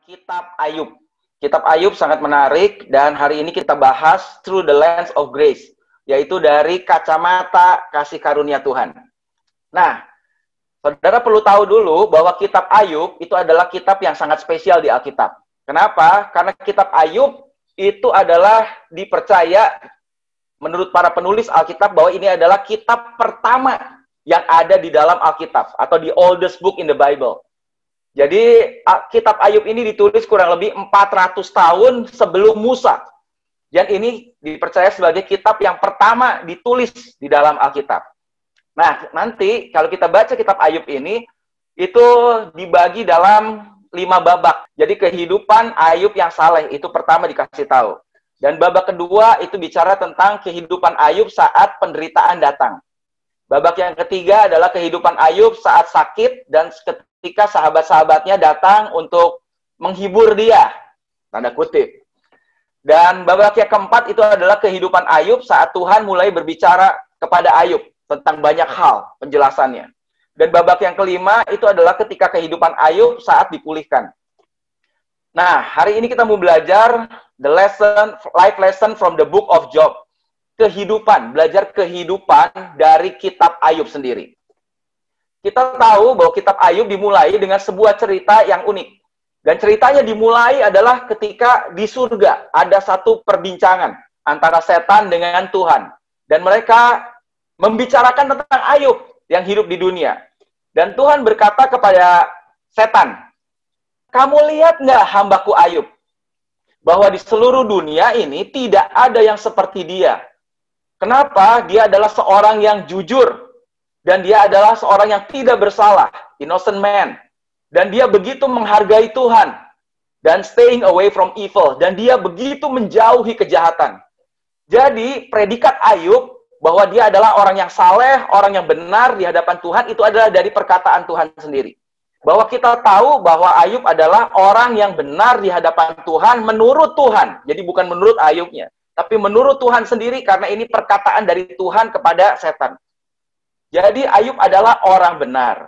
Kitab Ayub. Kitab Ayub sangat menarik dan hari ini kita bahas through the lens of grace, yaitu dari kacamata kasih karunia Tuhan. Nah, saudara perlu tahu dulu bahwa kitab Ayub itu adalah kitab yang sangat spesial di Alkitab. Kenapa? Karena kitab Ayub itu adalah dipercaya menurut para penulis Alkitab bahwa ini adalah kitab pertama yang ada di dalam Alkitab atau the oldest book in the Bible. Jadi kitab Ayub ini ditulis kurang lebih 400 tahun sebelum Musa. Dan ini dipercaya sebagai kitab yang pertama ditulis di dalam Alkitab. Nah, nanti kalau kita baca kitab Ayub ini, itu dibagi dalam 5 babak. Jadi kehidupan Ayub yang saleh itu pertama dikasih tahu. Dan babak kedua itu bicara tentang kehidupan Ayub saat penderitaan datang. Babak yang ketiga adalah kehidupan Ayub saat sakit dan ketika sahabat-sahabatnya datang untuk menghibur dia, tanda kutip. Dan babak yang keempat itu adalah kehidupan Ayub saat Tuhan mulai berbicara kepada Ayub tentang banyak hal penjelasannya. Dan babak yang kelima itu adalah ketika kehidupan Ayub saat dipulihkan. Nah, hari ini kita mau belajar life lesson from the book of Job. Belajar kehidupan dari kitab Ayub sendiri. Kita tahu bahwa kitab Ayub dimulai dengan sebuah cerita yang unik. Dan ceritanya dimulai adalah ketika di surga ada satu perbincangan antara setan dengan Tuhan. Dan mereka membicarakan tentang Ayub yang hidup di dunia. Dan Tuhan berkata kepada setan, "Kamu lihat nggak hambaku Ayub? Bahwa di seluruh dunia ini tidak ada yang seperti dia. Kenapa? Dia adalah seorang yang jujur. Dan dia adalah seorang yang tidak bersalah. Innocent man. Dan dia begitu menghargai Tuhan. Dan staying away from evil. Dan dia begitu menjauhi kejahatan." Jadi, predikat Ayub bahwa dia adalah orang yang saleh, orang yang benar di hadapan Tuhan, itu adalah dari perkataan Tuhan sendiri. Bahwa kita tahu bahwa Ayub adalah orang yang benar di hadapan Tuhan menurut Tuhan. Jadi bukan menurut Ayubnya. Tapi menurut Tuhan sendiri karena ini perkataan dari Tuhan kepada setan. Jadi Ayub adalah orang benar.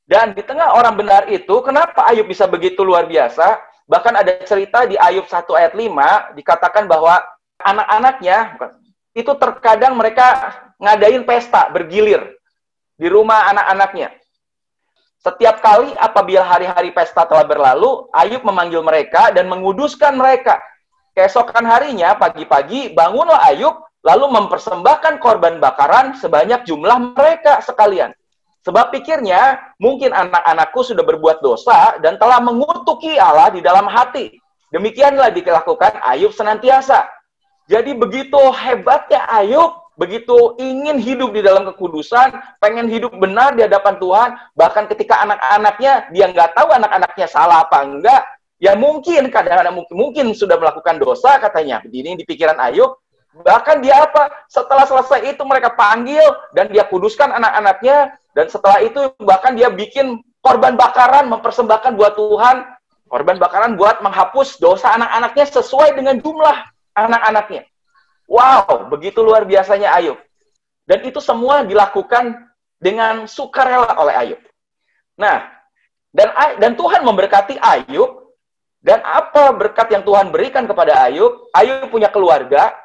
Dan di tengah orang benar itu, kenapa Ayub bisa begitu luar biasa? Bahkan ada cerita di Ayub 1 ayat 5, dikatakan bahwa anak-anaknya, itu terkadang mereka ngadain pesta, bergilir di rumah anak-anaknya. Setiap kali apabila hari-hari pesta telah berlalu, Ayub memanggil mereka dan menguduskan mereka. Keesokan harinya, pagi-pagi, bangunlah Ayub, lalu mempersembahkan korban bakaran sebanyak jumlah mereka sekalian. Sebab pikirnya, mungkin anak-anakku sudah berbuat dosa dan telah mengutuki Allah di dalam hati. Demikianlah dilakukan Ayub senantiasa. Jadi begitu hebatnya Ayub, begitu ingin hidup di dalam kekudusan, pengen hidup benar di hadapan Tuhan, bahkan ketika anak-anaknya, dia nggak tahu anak-anaknya salah apa enggak, ya mungkin, kadang-kadang mungkin sudah melakukan dosa, katanya. Begini di pikiran Ayub. Bahkan dia apa? Setelah selesai itu mereka panggil, dan dia kuduskan anak-anaknya, dan setelah itu bahkan dia bikin korban bakaran, mempersembahkan buat Tuhan, korban bakaran buat menghapus dosa anak-anaknya sesuai dengan jumlah anak-anaknya. Wow, begitu luar biasanya Ayub. Dan itu semua dilakukan dengan sukarela oleh Ayub. Nah, dan Tuhan memberkati Ayub. Dan apa berkat yang Tuhan berikan kepada Ayub? Ayub punya keluarga,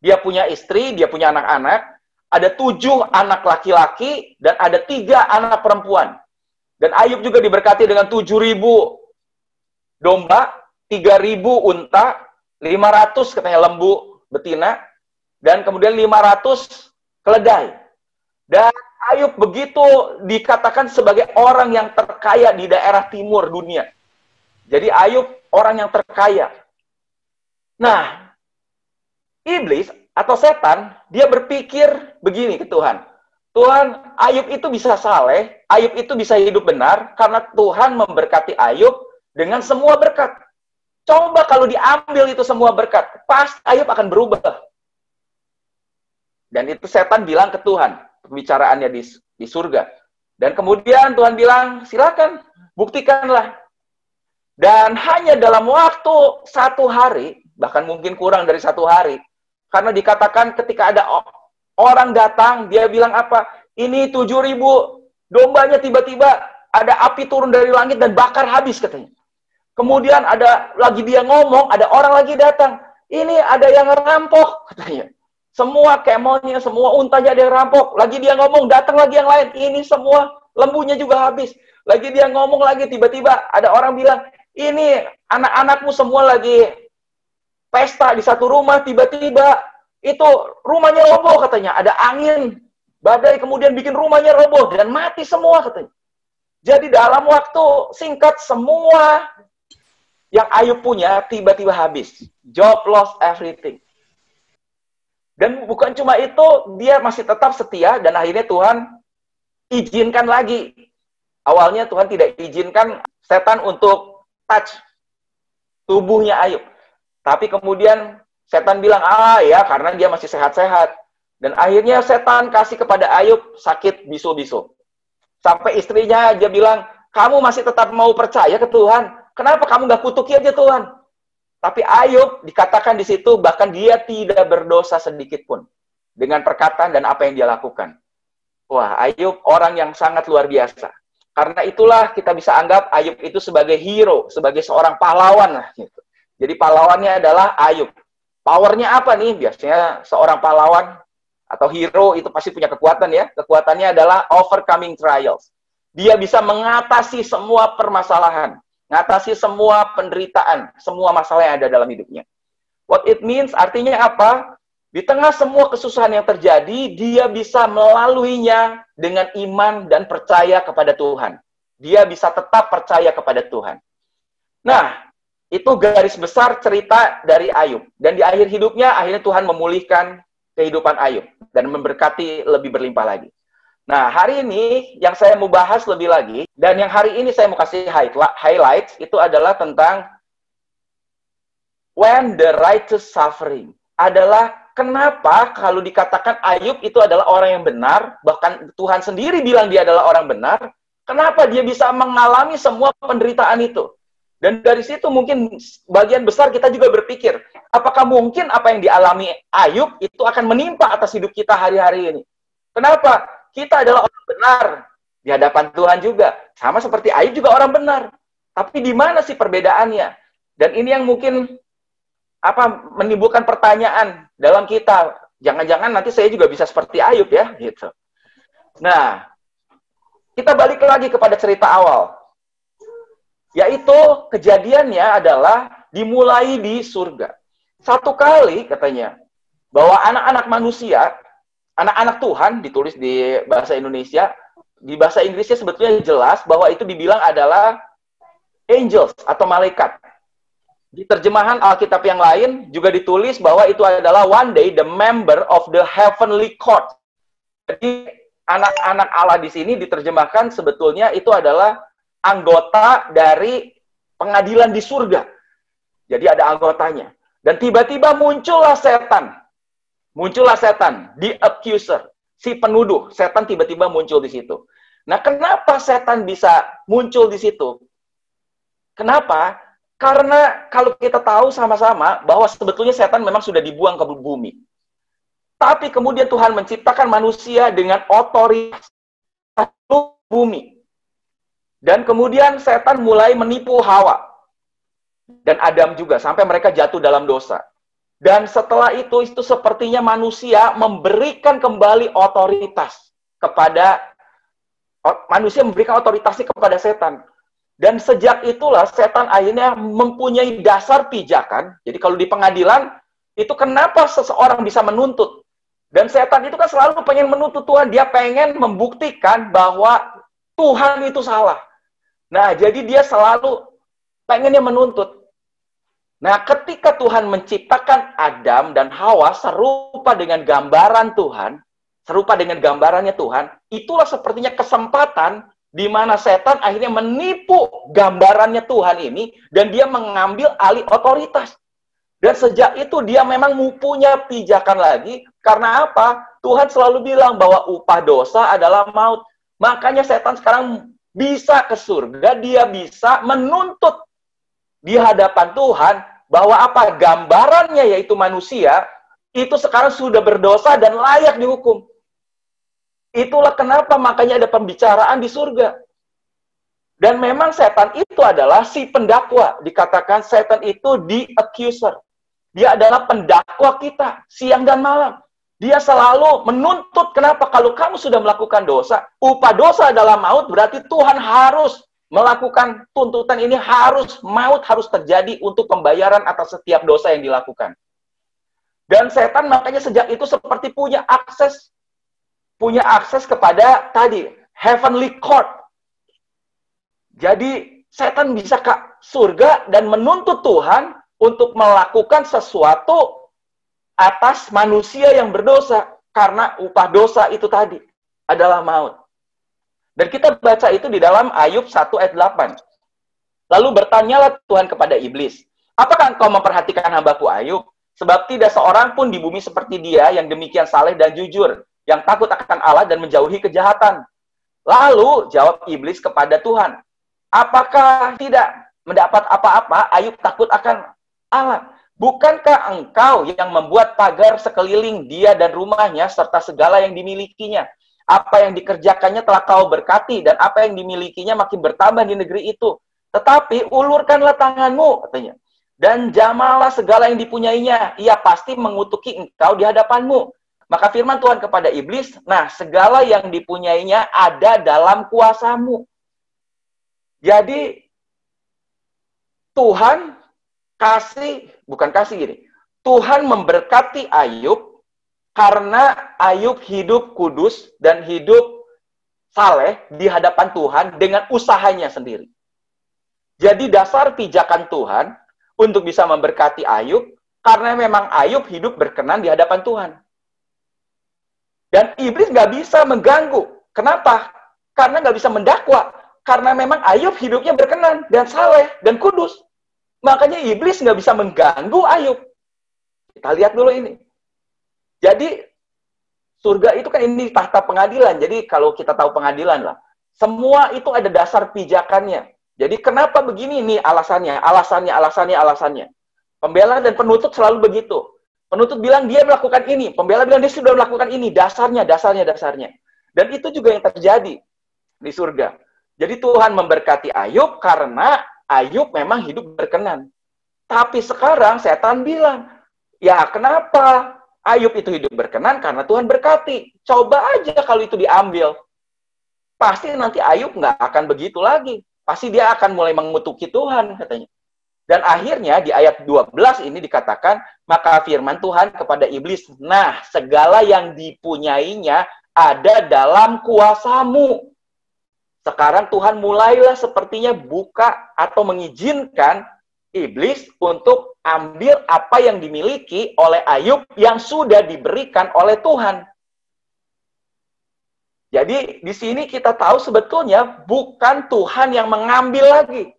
dia punya istri, dia punya anak-anak. Ada 7 anak laki-laki dan ada 3 anak perempuan. Dan Ayub juga diberkati dengan 7.000 domba, 3.000 unta, 500 katanya lembu betina, dan kemudian 500 keledai. Dan Ayub begitu dikatakan sebagai orang yang terkaya di daerah timur dunia. Jadi Ayub orang yang terkaya. Nah, iblis atau setan, dia berpikir begini ke Tuhan. Tuhan, Ayub itu bisa saleh, Ayub itu bisa hidup benar, karena Tuhan memberkati Ayub dengan semua berkat. Coba kalau diambil itu semua berkat, pasti Ayub akan berubah. Dan itu setan bilang ke Tuhan, pembicaraannya di surga. Dan kemudian Tuhan bilang, silakan, buktikanlah. Dan hanya dalam waktu 1 hari, bahkan mungkin kurang dari 1 hari, karena dikatakan ketika ada orang datang, dia bilang apa? Ini 7.000 dombanya tiba-tiba ada api turun dari langit dan bakar habis katanya. Kemudian lagi dia ngomong, ada orang lagi datang. Ini ada yang ngerampok, katanya. Semua kemonnya, semua untanya ada yang rampok. Lagi dia ngomong, datang lagi yang lain. Ini semua lembunya juga habis. Lagi dia ngomong lagi, tiba-tiba ada orang bilang, ini anak-anakmu semua lagi pesta di satu rumah, tiba-tiba itu rumahnya roboh, katanya. Ada angin, badai, kemudian bikin rumahnya roboh, dan mati semua, katanya. Jadi dalam waktu singkat, semua yang Ayub punya tiba-tiba habis. Job lost everything. Dan bukan cuma itu, dia masih tetap setia, dan akhirnya Tuhan izinkan lagi. Awalnya Tuhan tidak izinkan setan untuk touch tubuhnya Ayub. Tapi kemudian setan bilang, ya karena dia masih sehat-sehat. Dan akhirnya setan kasih kepada Ayub sakit bisul-bisul. Sampai istrinya aja bilang, kamu masih tetap mau percaya ke Tuhan? Kenapa kamu nggak kutuki aja Tuhan? Tapi Ayub dikatakan di situ, bahkan dia tidak berdosa sedikit pun. Dengan perkataan dan apa yang dia lakukan. Wah, Ayub orang yang sangat luar biasa. Karena itulah kita bisa anggap Ayub itu sebagai hero, sebagai seorang pahlawan. Gitu. Jadi pahlawannya adalah Ayub. Powernya apa nih? Biasanya seorang pahlawan atau hero itu pasti punya kekuatan ya. Kekuatannya adalah overcoming trials. Dia bisa mengatasi semua permasalahan. Mengatasi semua penderitaan, semua masalah yang ada dalam hidupnya. What it means, artinya apa? Di tengah semua kesusahan yang terjadi, dia bisa melaluinya dengan iman dan percaya kepada Tuhan. Dia bisa tetap percaya kepada Tuhan. Nah, itu garis besar cerita dari Ayub. Dan di akhir hidupnya, akhirnya Tuhan memulihkan kehidupan Ayub. Dan memberkati lebih berlimpah lagi. Nah, hari ini yang saya mau bahas lebih lagi, dan yang hari ini saya mau kasih highlights, itu adalah tentang when the righteous suffering. Adalah kenapa kalau dikatakan Ayub itu adalah orang yang benar, bahkan Tuhan sendiri bilang dia adalah orang benar, kenapa dia bisa mengalami semua penderitaan itu? Dan dari situ mungkin bagian besar kita juga berpikir, apakah mungkin apa yang dialami Ayub itu akan menimpa atas hidup kita hari-hari ini? Kenapa? Kita adalah orang benar di hadapan Tuhan juga. Sama seperti Ayub juga orang benar. Tapi di mana sih perbedaannya? Dan ini yang mungkin menimbulkan pertanyaan dalam kita. Jangan-jangan nanti saya juga bisa seperti Ayub ya, gitu. Nah, kita balik lagi kepada cerita awal. Yaitu kejadiannya adalah dimulai di surga. Satu kali katanya bahwa anak-anak manusia, anak-anak Tuhan, ditulis di bahasa Indonesia. Di bahasa Inggrisnya sebetulnya jelas bahwa itu dibilang adalah angels atau malaikat. Di terjemahan Alkitab yang lain juga ditulis bahwa itu adalah one day the member of the heavenly court. Jadi anak-anak Allah di sini diterjemahkan sebetulnya itu adalah anggota dari pengadilan di surga. Jadi ada anggotanya. Dan tiba-tiba muncullah setan. Muncullah setan, the accuser, si penuduh. Setan tiba-tiba muncul di situ. Nah, kenapa setan bisa muncul di situ? Kenapa? Karena kalau kita tahu sama-sama bahwa sebetulnya setan memang sudah dibuang ke bumi. Tapi kemudian Tuhan menciptakan manusia dengan otoritas bumi. Dan kemudian setan mulai menipu Hawa. Dan Adam juga, sampai mereka jatuh dalam dosa. Dan setelah itu sepertinya manusia memberikan kembali otoritas kepada manusia memberikan otoritasnya kepada setan. Dan sejak itulah setan akhirnya mempunyai dasar pijakan. Jadi kalau di pengadilan itu kenapa seseorang bisa menuntut? Dan setan itu kan selalu pengen menuntut Tuhan. Dia pengen membuktikan bahwa Tuhan itu salah. Nah, jadi dia selalu pengennya menuntut. Nah, ketika Tuhan menciptakan Adam dan Hawa serupa dengan gambaran Tuhan, serupa dengan gambarannya Tuhan, itulah sepertinya kesempatan di mana setan akhirnya menipu gambarannya Tuhan ini, dan dia mengambil alih otoritas. Dan sejak itu dia memang punya pijakan lagi, karena apa? Tuhan selalu bilang bahwa upah dosa adalah maut. Makanya setan sekarang bisa ke surga, dia bisa menuntut di hadapan Tuhan, bahwa apa? Gambarannya yaitu manusia, itu sekarang sudah berdosa dan layak dihukum. Itulah kenapa makanya ada pembicaraan di surga. Dan memang setan itu adalah si pendakwa. Dikatakan setan itu the accuser. Dia adalah pendakwa kita siang dan malam. Dia selalu menuntut. Kenapa? Kalau kamu sudah melakukan dosa, upah dosa adalah maut, berarti Tuhan harus melakukan tuntutan ini, maut harus terjadi untuk pembayaran atas setiap dosa yang dilakukan. Dan setan makanya sejak itu seperti punya akses kepada tadi heavenly court. Jadi setan bisa ke surga dan menuntut Tuhan untuk melakukan sesuatu atas manusia yang berdosa, karena upah dosa itu tadi adalah maut. Dan kita baca itu di dalam Ayub 1 ayat 8. Lalu bertanyalah Tuhan kepada iblis, apakah engkau memperhatikan hambaku Ayub? Sebab tidak seorang pun di bumi seperti dia yang demikian saleh dan jujur, yang takut akan Allah dan menjauhi kejahatan. Lalu jawab iblis kepada Tuhan, apakah tidak mendapat apa-apa Ayub takut akan Allah? Bukankah engkau yang membuat pagar sekeliling dia dan rumahnya serta segala yang dimilikinya? Apa yang dikerjakannya telah kau berkati, dan apa yang dimilikinya makin bertambah di negeri itu. Tetapi ulurkanlah tanganmu, katanya, dan jamalah segala yang dipunyainya. Ia pasti mengutuki engkau di hadapanmu. Maka firman Tuhan kepada iblis, nah segala yang dipunyainya ada dalam kuasamu. Jadi Tuhan Tuhan memberkati Ayub karena Ayub hidup kudus dan hidup saleh di hadapan Tuhan dengan usahanya sendiri. Jadi dasar pijakan Tuhan untuk bisa memberkati Ayub karena memang Ayub hidup berkenan di hadapan Tuhan. Dan iblis nggak bisa mengganggu. Kenapa? Karena nggak bisa mendakwa. Karena memang Ayub hidupnya berkenan dan saleh dan kudus. Makanya iblis nggak bisa mengganggu Ayub. Kita lihat dulu ini. Jadi, surga itu kan ini tahta pengadilan. Jadi, kalau kita tahu pengadilan lah. Semua itu ada dasar pijakannya. Jadi, kenapa begini nih alasannya? Pembela dan penuntut selalu begitu. Penuntut bilang dia melakukan ini. Pembela bilang dia sudah melakukan ini. Dasarnya. Dan itu juga yang terjadi di surga. Jadi, Tuhan memberkati Ayub karena Ayub memang hidup berkenan. Tapi sekarang setan bilang, ya kenapa Ayub itu hidup berkenan? Karena Tuhan berkati. Coba aja kalau itu diambil. Pasti nanti Ayub nggak akan begitu lagi. Pasti dia akan mulai mengutuki Tuhan, katanya. Dan akhirnya di ayat 12 ini dikatakan, maka firman Tuhan kepada iblis, nah segala yang dipunyainya ada dalam kuasamu. Sekarang Tuhan mulailah sepertinya buka atau mengizinkan iblis untuk ambil apa yang dimiliki oleh Ayub yang sudah diberikan oleh Tuhan. Jadi di sini kita tahu sebetulnya bukan Tuhan yang mengambil lagi.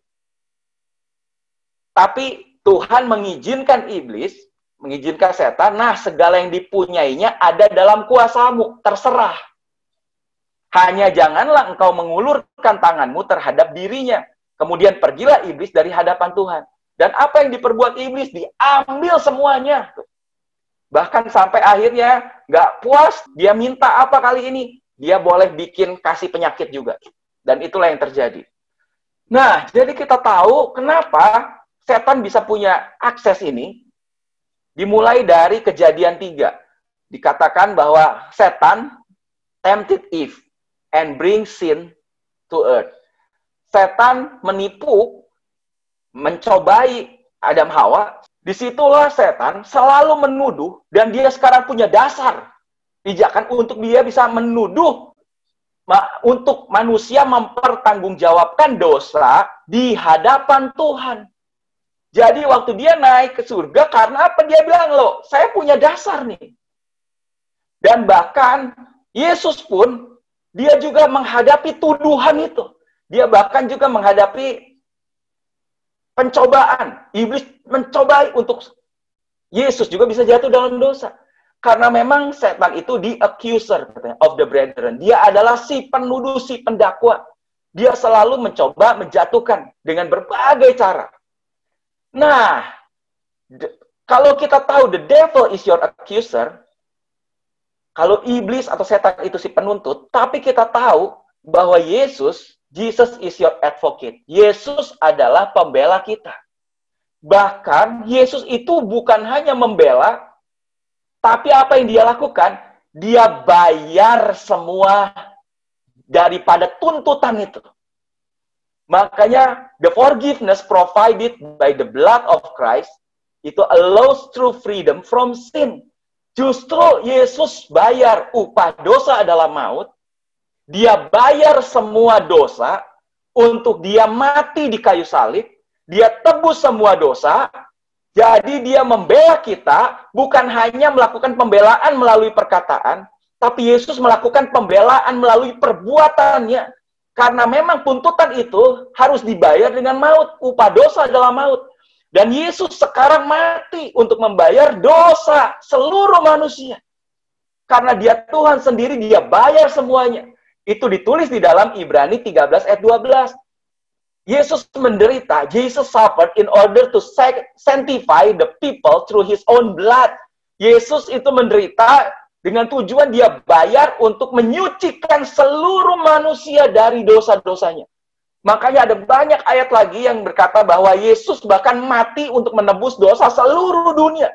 Tapi Tuhan mengizinkan iblis, mengizinkan setan, nah segala yang dipunyainya ada dalam kuasamu, terserah. Hanya janganlah engkau mengulurkan tanganmu terhadap dirinya. Kemudian pergilah iblis dari hadapan Tuhan. Dan apa yang diperbuat iblis, diambil semuanya. Bahkan sampai akhirnya nggak puas, dia minta apa kali ini? Dia boleh kasih penyakit juga. Dan itulah yang terjadi. Nah, jadi kita tahu kenapa setan bisa punya akses ini. Dimulai dari Kejadian 3. Dikatakan bahwa setan tempted Eve and bring sin to earth. Setan menipu, mencobai Adam Hawa. Disitulah setan selalu menuduh, dan dia sekarang punya dasar pijakan untuk dia bisa menuduh, untuk manusia mempertanggungjawabkan dosa di hadapan Tuhan. Jadi waktu dia naik ke surga, karena apa? Dia bilang, loh, saya punya dasar nih. Dan bahkan Yesus pun dia juga menghadapi tuduhan itu. Dia bahkan juga menghadapi pencobaan. Iblis mencobai untuk Yesus juga bisa jatuh dalam dosa. Karena memang setan itu the accuser of the brethren. Dia adalah si penuduh, si pendakwa. Dia selalu mencoba menjatuhkan dengan berbagai cara. Nah, kalau kita tahu the devil is your accuser, kalau iblis atau setan itu si penuntut, tapi kita tahu bahwa Yesus Jesus is your advocate. Yesus adalah pembela kita. Bahkan Yesus itu bukan hanya membela, tapi apa yang dia lakukan? Dia bayar semua daripada tuntutan itu. Makanya the forgiveness provided by the blood of Christ itu allows true freedom from sin. Justru Yesus bayar upah dosa adalah maut. Dia bayar semua dosa untuk dia mati di kayu salib. Dia tebus semua dosa. Jadi dia membela kita bukan hanya melakukan pembelaan melalui perkataan, tapi Yesus melakukan pembelaan melalui perbuatannya. Karena memang tuntutan itu harus dibayar dengan maut. Upah dosa adalah maut. Dan Yesus sekarang mati untuk membayar dosa seluruh manusia. Karena dia Tuhan sendiri, dia bayar semuanya. Itu ditulis di dalam Ibrani 13 ayat 12. Yesus menderita, Jesus suffered in order to sanctify the people through his own blood. Yesus itu menderita dengan tujuan dia bayar untuk menyucikan seluruh manusia dari dosa-dosanya. Makanya ada banyak ayat lagi yang berkata bahwa Yesus bahkan mati untuk menebus dosa seluruh dunia.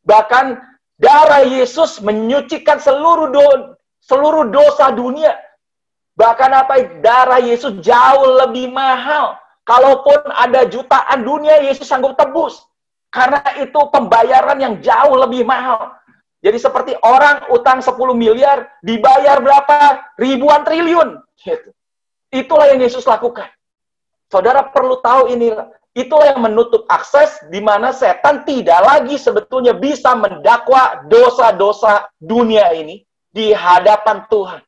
Bahkan darah Yesus menyucikan seluruh dosa dunia. Bahkan darah Yesus jauh lebih mahal. Kalaupun ada jutaan dunia, Yesus sanggup tebus. Karena itu pembayaran yang jauh lebih mahal. Jadi seperti orang utang 10 miliar, dibayar berapa? Ribuan triliun. Gitu. Itulah yang Yesus lakukan. Saudara perlu tahu inilah. Itulah yang menutup akses di mana setan tidak lagi sebetulnya bisa mendakwa dosa-dosa dunia ini di hadapan Tuhan.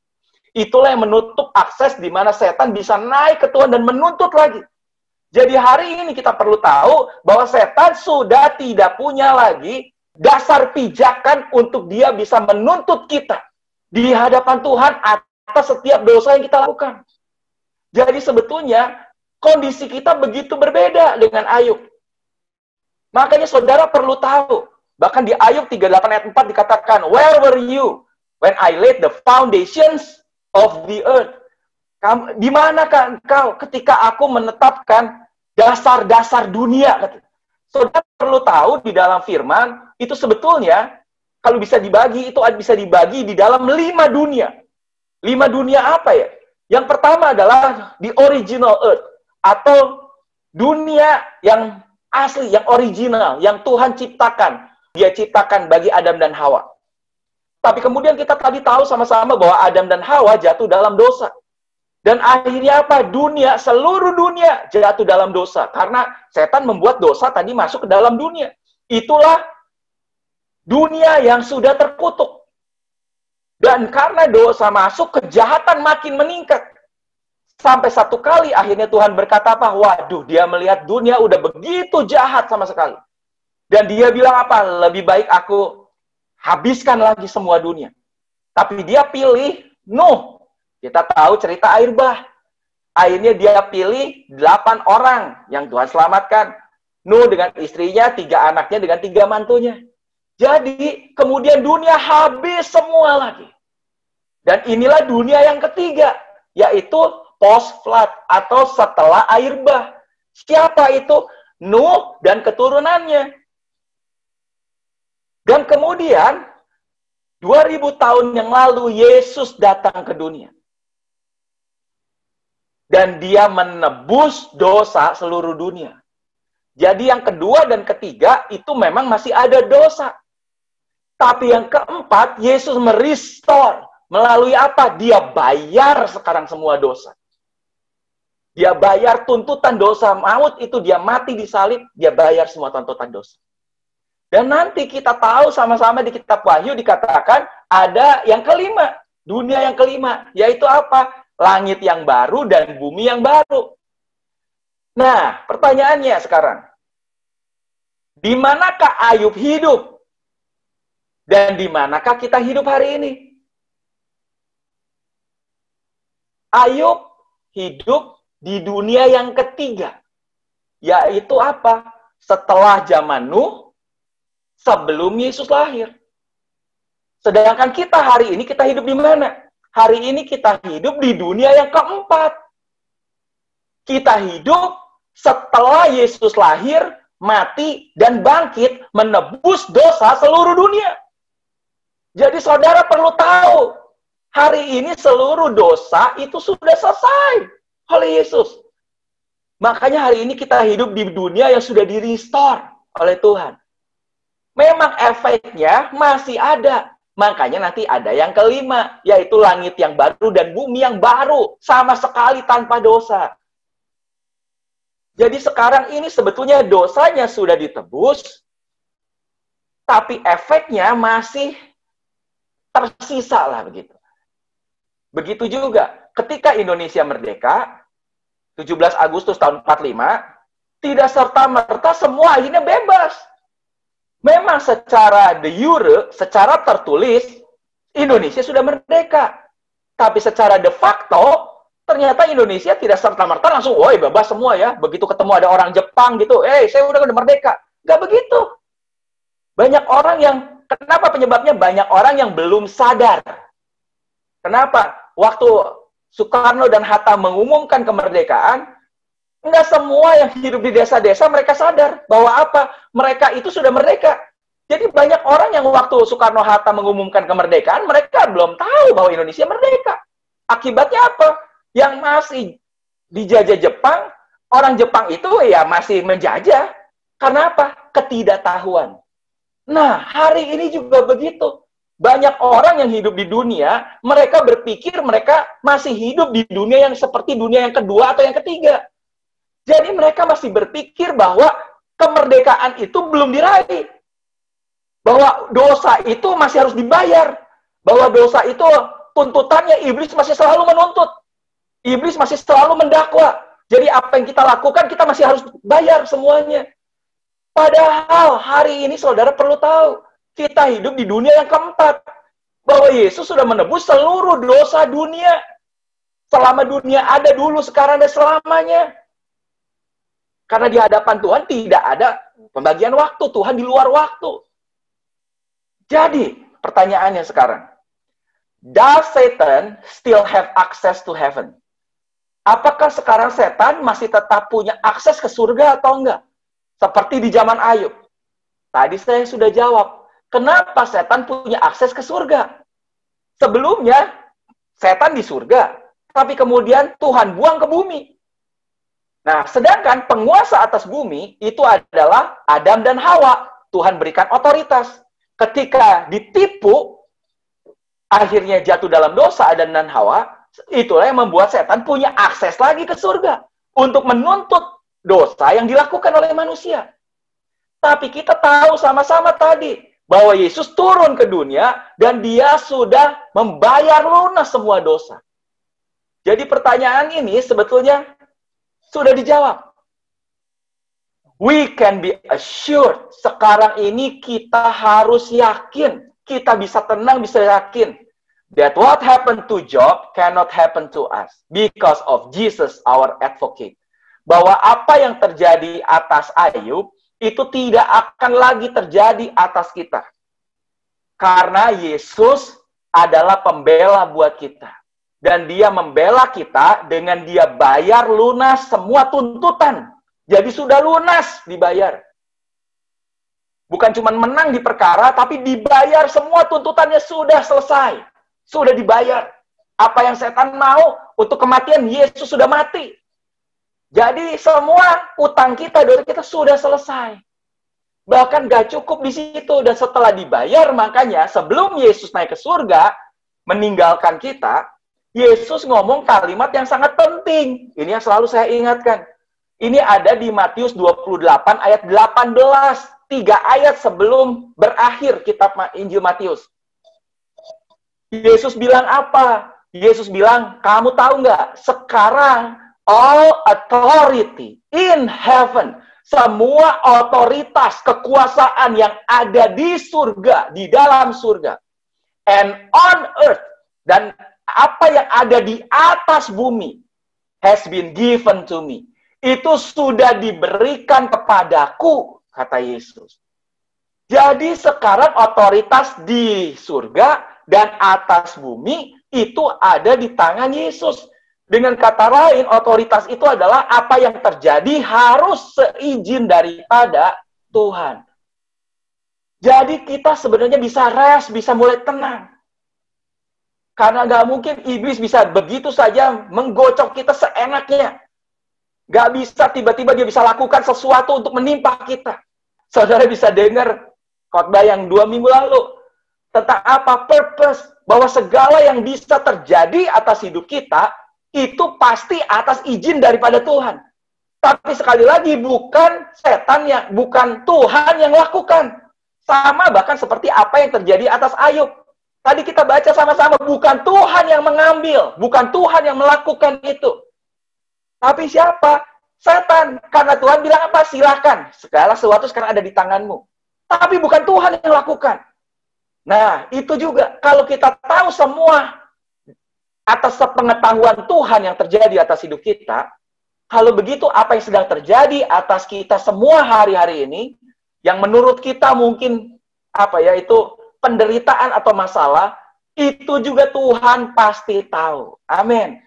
Itulah yang menutup akses di mana setan bisa naik ke Tuhan dan menuntut lagi. Jadi hari ini kita perlu tahu bahwa setan sudah tidak punya lagi dasar pijakan untuk dia bisa menuntut kita di hadapan Tuhan atas setiap dosa yang kita lakukan. Jadi sebetulnya kondisi kita begitu berbeda dengan Ayub. Makanya saudara perlu tahu, bahkan di Ayub 38 ayat 4 dikatakan, "Where were you when I laid the foundations of the earth?" Di manakah engkau ketika aku menetapkan dasar-dasar dunia? Saudara perlu tahu di dalam firman, itu sebetulnya, kalau bisa dibagi, itu bisa dibagi di dalam 5 dunia. 5 dunia apa ya? Yang pertama adalah the original earth, atau dunia yang asli, yang original, yang Tuhan ciptakan. Dia ciptakan bagi Adam dan Hawa. Tapi kemudian kita tadi tahu sama-sama bahwa Adam dan Hawa jatuh dalam dosa. Dan akhirnya apa? Seluruh dunia jatuh dalam dosa. Karena setan membuat dosa tadi masuk ke dalam dunia. Itulah dunia yang sudah terkutuk. Dan karena dosa masuk, kejahatan makin meningkat. Sampai satu kali akhirnya Tuhan berkata apa? Waduh, dia melihat dunia udah begitu jahat sama sekali. Dan dia bilang apa? Lebih baik aku habiskan lagi semua dunia. Tapi dia pilih Nuh. Kita tahu cerita air bah. Akhirnya dia pilih 8 orang yang Tuhan selamatkan. Nuh dengan istrinya, 3 anaknya dengan 3 mantunya. Jadi kemudian dunia habis semua lagi. Dan inilah dunia yang ketiga, yaitu post-flood atau setelah air bah. Siapa itu? Nuh dan keturunannya. Dan kemudian 2000 tahun yang lalu Yesus datang ke dunia. Dan dia menebus dosa seluruh dunia. Jadi yang kedua dan ketiga itu memang masih ada dosa. Tapi yang keempat, Yesus merestore. Melalui apa? Dia bayar sekarang semua dosa. Dia bayar tuntutan dosa maut itu, dia mati di salib, dia bayar semua tuntutan dosa. Dan nanti kita tahu sama-sama di kitab Wahyu dikatakan ada yang kelima. Dunia yang kelima. Yaitu apa? Langit yang baru dan bumi yang baru. Nah, pertanyaannya sekarang. Di manakah Ayub hidup? Dan di manakah kita hidup hari ini? Ayub hidup di dunia yang ketiga. Yaitu apa? Setelah zaman Nuh, sebelum Yesus lahir. Sedangkan kita hari ini, kita hidup di mana? Hari ini kita hidup di dunia yang keempat. Kita hidup setelah Yesus lahir, mati, dan bangkit menebus dosa seluruh dunia. Jadi saudara perlu tahu, hari ini seluruh dosa itu sudah selesai oleh Yesus. Makanya hari ini kita hidup di dunia yang sudah di-restore oleh Tuhan. Memang efeknya masih ada. Makanya nanti ada yang kelima, yaitu langit yang baru dan bumi yang baru, sama sekali tanpa dosa. Jadi sekarang ini sebetulnya dosanya sudah ditebus, tapi efeknya masih tersisa lah begitu. Begitu juga ketika Indonesia merdeka, 17 Agustus tahun 45, tidak serta-merta semua akhirnya bebas. Memang secara de jure, secara tertulis, Indonesia sudah merdeka. Tapi secara de facto, ternyata Indonesia tidak serta-merta langsung, woi bebas semua ya. Begitu ketemu ada orang Jepang gitu, saya udah merdeka. Nggak begitu. Banyak orang yang, kenapa penyebabnya? Banyak orang yang belum sadar. Kenapa? Waktu Soekarno dan Hatta mengumumkan kemerdekaan, nggak semua yang hidup di desa-desa mereka sadar bahwa apa? Mereka itu sudah merdeka. Jadi banyak orang yang waktu Soekarno-Hatta mengumumkan kemerdekaan, mereka belum tahu bahwa Indonesia merdeka. Akibatnya apa? Yang masih dijajah Jepang, orang Jepang itu ya masih menjajah. Karena apa? Ketidaktahuan. Nah, hari ini juga begitu. Banyak orang yang hidup di dunia, mereka berpikir mereka masih hidup di dunia yang seperti dunia yang kedua atau yang ketiga. Jadi mereka masih berpikir bahwa kemerdekaan itu belum diraih. Bahwa dosa itu masih harus dibayar. Bahwa dosa itu tuntutannya iblis masih selalu menuntut. Iblis masih selalu mendakwa. Jadi apa yang kita lakukan, kita masih harus bayar semuanya. Padahal hari ini saudara perlu tahu, kita hidup di dunia yang keempat. Bahwa Yesus sudah menebus seluruh dosa dunia. Selama dunia ada dulu, sekarang dan selamanya. Karena di hadapan Tuhan tidak ada pembagian waktu. Tuhan di luar waktu. Jadi, pertanyaannya sekarang. Does Satan still have access to heaven? Apakah sekarang setan masih tetap punya akses ke surga atau enggak? Seperti di zaman Ayub. Tadi saya sudah jawab. Kenapa setan punya akses ke surga? Sebelumnya, setan di surga. Tapi kemudian Tuhan buang ke bumi. Nah, sedangkan penguasa atas bumi itu adalah Adam dan Hawa. Tuhan berikan otoritas. Ketika ditipu, akhirnya jatuh dalam dosa Adam dan Hawa, itulah yang membuat setan punya akses lagi ke surga. Untuk menuntut dosa yang dilakukan oleh manusia. Tapi kita tahu sama-sama tadi, bahwa Yesus turun ke dunia, dan dia sudah membayar lunas semua dosa. Jadi pertanyaan ini sebetulnya sudah dijawab. We can be assured. Sekarang ini kita harus yakin. Kita bisa tenang, bisa yakin. That what happened to Job cannot happen to us. Because of Jesus, our advocate. Bahwa apa yang terjadi atas Ayub, itu tidak akan lagi terjadi atas kita. Karena Yesus adalah pembela buat kita. Dan dia membela kita dengan dia bayar lunas semua tuntutan. Jadi sudah lunas dibayar. Bukan cuma menang di perkara, tapi dibayar semua tuntutannya sudah selesai. Sudah dibayar. Apa yang setan mau untuk kematian, Yesus sudah mati. Jadi semua utang kita, dosa kita sudah selesai. Bahkan gak cukup di situ. Dan setelah dibayar, makanya sebelum Yesus naik ke surga, meninggalkan kita, Yesus ngomong kalimat yang sangat penting. Ini yang selalu saya ingatkan. Ini ada di Matius 28 ayat 18. 3 ayat sebelum berakhir kitab Injil Matius. Yesus bilang apa? Yesus bilang, kamu tahu nggak? Sekarang all authority in heaven. Semua otoritas, kekuasaan yang ada di surga, di dalam surga. And on earth. Dan apa yang ada di atas bumi has been given to me. Itu sudah diberikan kepadaku, kata Yesus. Jadi sekarang otoritas di surga dan atas bumi itu ada di tangan Yesus. Dengan kata lain, otoritas itu adalah apa yang terjadi harus seizin daripada Tuhan. Jadi kita sebenarnya bisa rest, bisa mulai tenang. Karena nggak mungkin iblis bisa begitu saja menggocok kita seenaknya. Nggak bisa tiba-tiba dia bisa lakukan sesuatu untuk menimpa kita. Saudara bisa dengar khotbah yang 2 minggu lalu. Tentang apa? Purpose. Bahwa segala yang bisa terjadi atas hidup kita, itu pasti atas izin daripada Tuhan. Tapi sekali lagi, bukan setan yang, bukan Tuhan yang lakukan. Sama bahkan seperti apa yang terjadi atas Ayub. Tadi kita baca sama-sama, bukan Tuhan yang mengambil, bukan Tuhan yang melakukan itu. Tapi siapa? Setan. Karena Tuhan bilang apa? Silakan. Segala sesuatu sekarang ada di tanganmu. Tapi bukan Tuhan yang lakukan. Nah, itu juga. Kalau kita tahu semua atas sepengetahuan Tuhan yang terjadi atas hidup kita, kalau begitu apa yang sedang terjadi atas kita semua hari-hari ini, yang menurut kita mungkin apa ya, itu penderitaan atau masalah, itu juga Tuhan pasti tahu. Amin.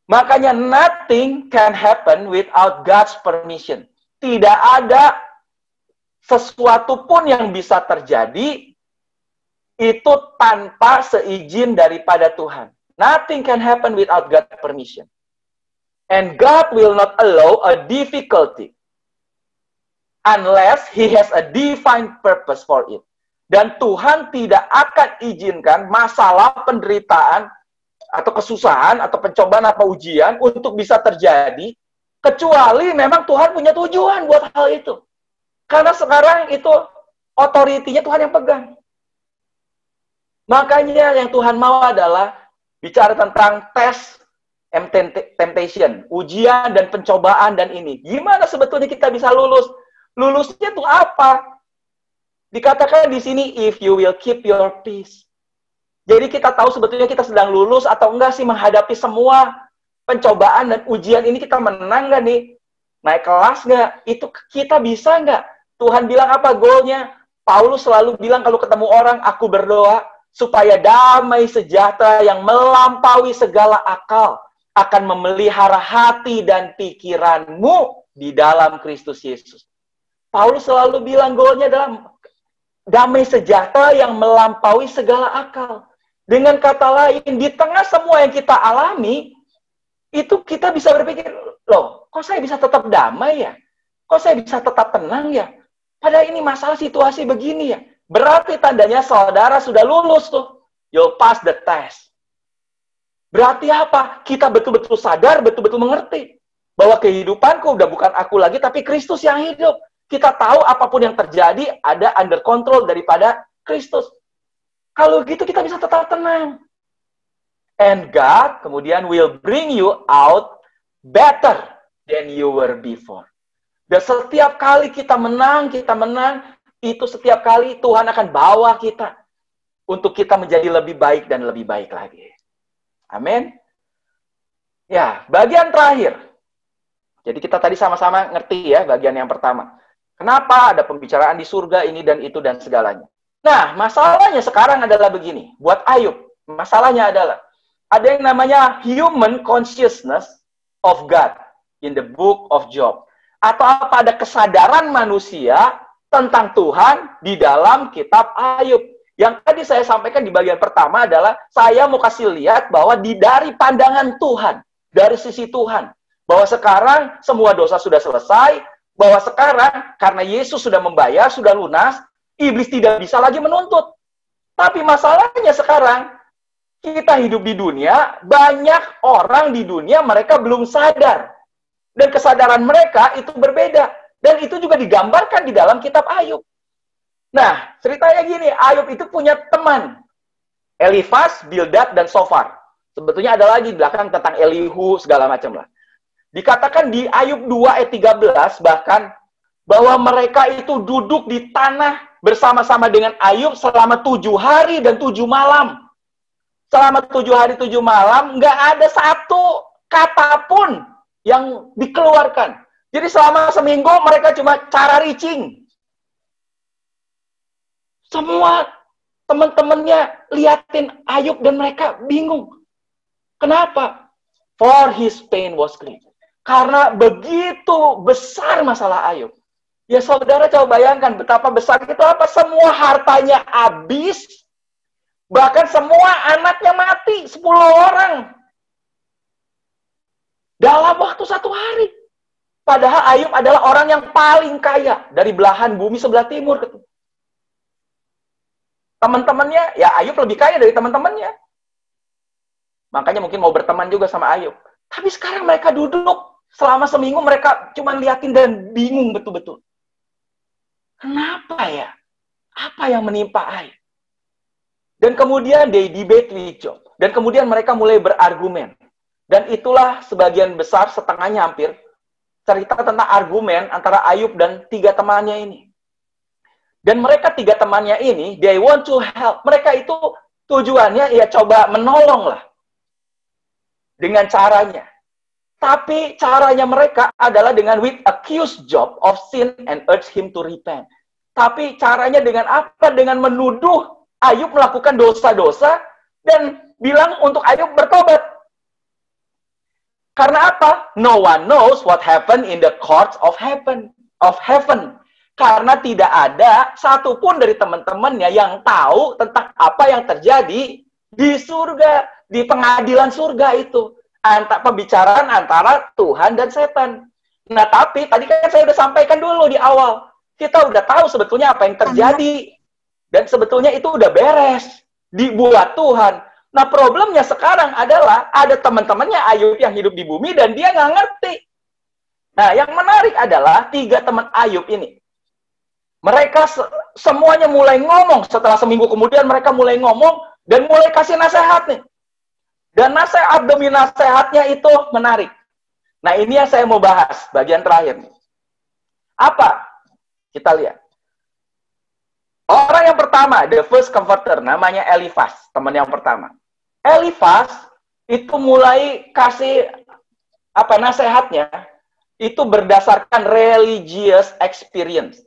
Makanya nothing can happen without God's permission. Tidak ada sesuatu pun yang bisa terjadi itu tanpa seizin daripada Tuhan. Nothing can happen without God's permission. And God will not allow a difficulty unless He has a divine purpose for it. Dan Tuhan tidak akan izinkan masalah, penderitaan, atau kesusahan, atau pencobaan, atau ujian untuk bisa terjadi, kecuali memang Tuhan punya tujuan buat hal itu. Karena sekarang itu otoritinya Tuhan yang pegang. Makanya yang Tuhan mau adalah bicara tentang tes, temptation, ujian dan pencobaan dan ini. Gimana sebetulnya kita bisa lulus? Lulusnya itu apa? Dikatakan di sini, if you will keep your peace. Jadi kita tahu sebetulnya kita sedang lulus atau enggak sih menghadapi semua pencobaan dan ujian ini, kita menang nggak nih? Naik kelas nggak? Itu kita bisa nggak? Tuhan bilang apa goalnya? Paulus selalu bilang kalau ketemu orang, aku berdoa supaya damai sejahtera yang melampaui segala akal akan memelihara hati dan pikiranmu di dalam Kristus Yesus. Paulus selalu bilang goalnya adalah damai sejahtera yang melampaui segala akal. Dengan kata lain, di tengah semua yang kita alami, itu kita bisa berpikir, loh, kok saya bisa tetap damai ya? Kok saya bisa tetap tenang ya? Padahal ini masalah situasi begini ya. Berarti tandanya saudara sudah lulus tuh. You'll pass the test. Berarti apa? Kita betul-betul sadar, betul-betul mengerti. Bahwa kehidupanku udah bukan aku lagi, tapi Kristus yang hidup. Kita tahu apapun yang terjadi, ada under control daripada Kristus. Kalau gitu kita bisa tetap tenang. And God kemudian will bring you out better than you were before. Dan setiap kali kita menang, itu setiap kali Tuhan akan bawa kita untuk kita menjadi lebih baik dan lebih baik lagi. Amin. Ya, bagian terakhir. Jadi kita tadi sama-sama ngerti ya bagian yang pertama. Kenapa ada pembicaraan di surga ini dan itu dan segalanya. Nah, masalahnya sekarang adalah begini. Buat Ayub, masalahnya adalah ada yang namanya human consciousness of God in the book of Job. Atau apa, ada kesadaran manusia tentang Tuhan di dalam kitab Ayub. Yang tadi saya sampaikan di bagian pertama adalah saya mau kasih lihat bahwa dari pandangan Tuhan, dari sisi Tuhan, bahwa sekarang semua dosa sudah selesai, bahwa sekarang karena Yesus sudah membayar, sudah lunas, iblis tidak bisa lagi menuntut. Tapi masalahnya sekarang, kita hidup di dunia, banyak orang di dunia mereka belum sadar. Dan kesadaran mereka itu berbeda. Dan itu juga digambarkan di dalam kitab Ayub. Nah, ceritanya gini, Ayub itu punya teman. Elifaz, Bildad, dan Sofar. Sebetulnya ada lagi di belakang tentang Elihu, segala macam lah. Dikatakan di Ayub 2 ayat 13 bahkan, bahwa mereka itu duduk di tanah bersama-sama dengan Ayub selama 7 hari dan 7 malam. Selama 7 hari 7 malam, nggak ada satu kata pun yang dikeluarkan. Jadi selama seminggu mereka cuma cara ricing. Semua teman-temannya liatin Ayub dan mereka bingung. Kenapa? For his pain was great. Karena begitu besar masalah Ayub. Ya saudara coba bayangkan betapa besar itu apa? Semua hartanya habis. Bahkan semua anaknya mati. 10 orang. Dalam waktu 1 hari. Padahal Ayub adalah orang yang paling kaya dari belahan bumi sebelah timur. Teman-temannya, ya Ayub lebih kaya dari teman-temannya. Makanya mungkin mau berteman juga sama Ayub. Tapi sekarang mereka duduk. Selama seminggu mereka cuma liatin dan bingung betul-betul. Kenapa ya? Apa yang menimpa Ayub? Dan kemudian they debate with Job. Dan kemudian mereka mulai berargumen. Dan itulah sebagian besar, setengahnya hampir, cerita tentang argumen antara Ayub dan 3 temannya ini. Dan mereka 3 temannya ini, they want to help. Mereka itu tujuannya ya coba menolong lah. Dengan caranya. Tapi caranya mereka adalah dengan with accuse Job of sin and urge him to repent. Tapi caranya dengan apa? Dengan menuduh Ayub melakukan dosa-dosa dan bilang untuk Ayub bertobat. Karena apa? No one knows what happened in the courts of heaven. Karena tidak ada satupun dari teman-temannya yang tahu tentang apa yang terjadi di surga, di pengadilan surga itu. Pembicaraan antara Tuhan dan setan. Nah, tapi tadi kan saya udah sampaikan dulu di awal. Kita udah tahu sebetulnya apa yang terjadi. Dan sebetulnya itu udah beres. Dibuat Tuhan. Nah, problemnya sekarang adalah ada teman-temannya Ayub yang hidup di bumi dan dia nggak ngerti. Nah, yang menarik adalah 3 teman Ayub ini. Mereka semuanya mulai ngomong. Setelah seminggu kemudian mereka mulai ngomong dan mulai kasih nasihat nih. Dan nasihat demi nasihatnya itu menarik. Nah, ini yang saya mau bahas, bagian terakhir. Apa? Kita lihat. Orang yang pertama, the first comforter, namanya Elifaz, teman yang pertama. Elifaz itu mulai kasih nasihatnya, itu berdasarkan religious experience.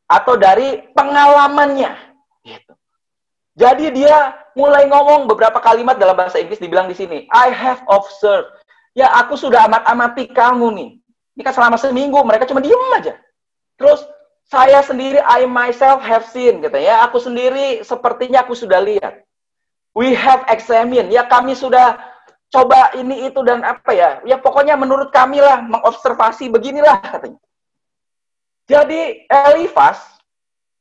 Atau dari pengalamannya. Gitu. Jadi dia mulai ngomong beberapa kalimat dalam bahasa Inggris, dibilang di sini, I have observed. Ya, aku sudah amat-amati kamu nih. Ini kan selama seminggu, mereka cuma diem aja. Terus, saya sendiri, I myself have seen, gitu ya. Aku sendiri, sepertinya aku sudah lihat. We have examined. Ya, kami sudah coba ini, itu, dan apa ya. Ya, pokoknya menurut kami lah, mengobservasi, beginilah, katanya. Jadi, Elifaz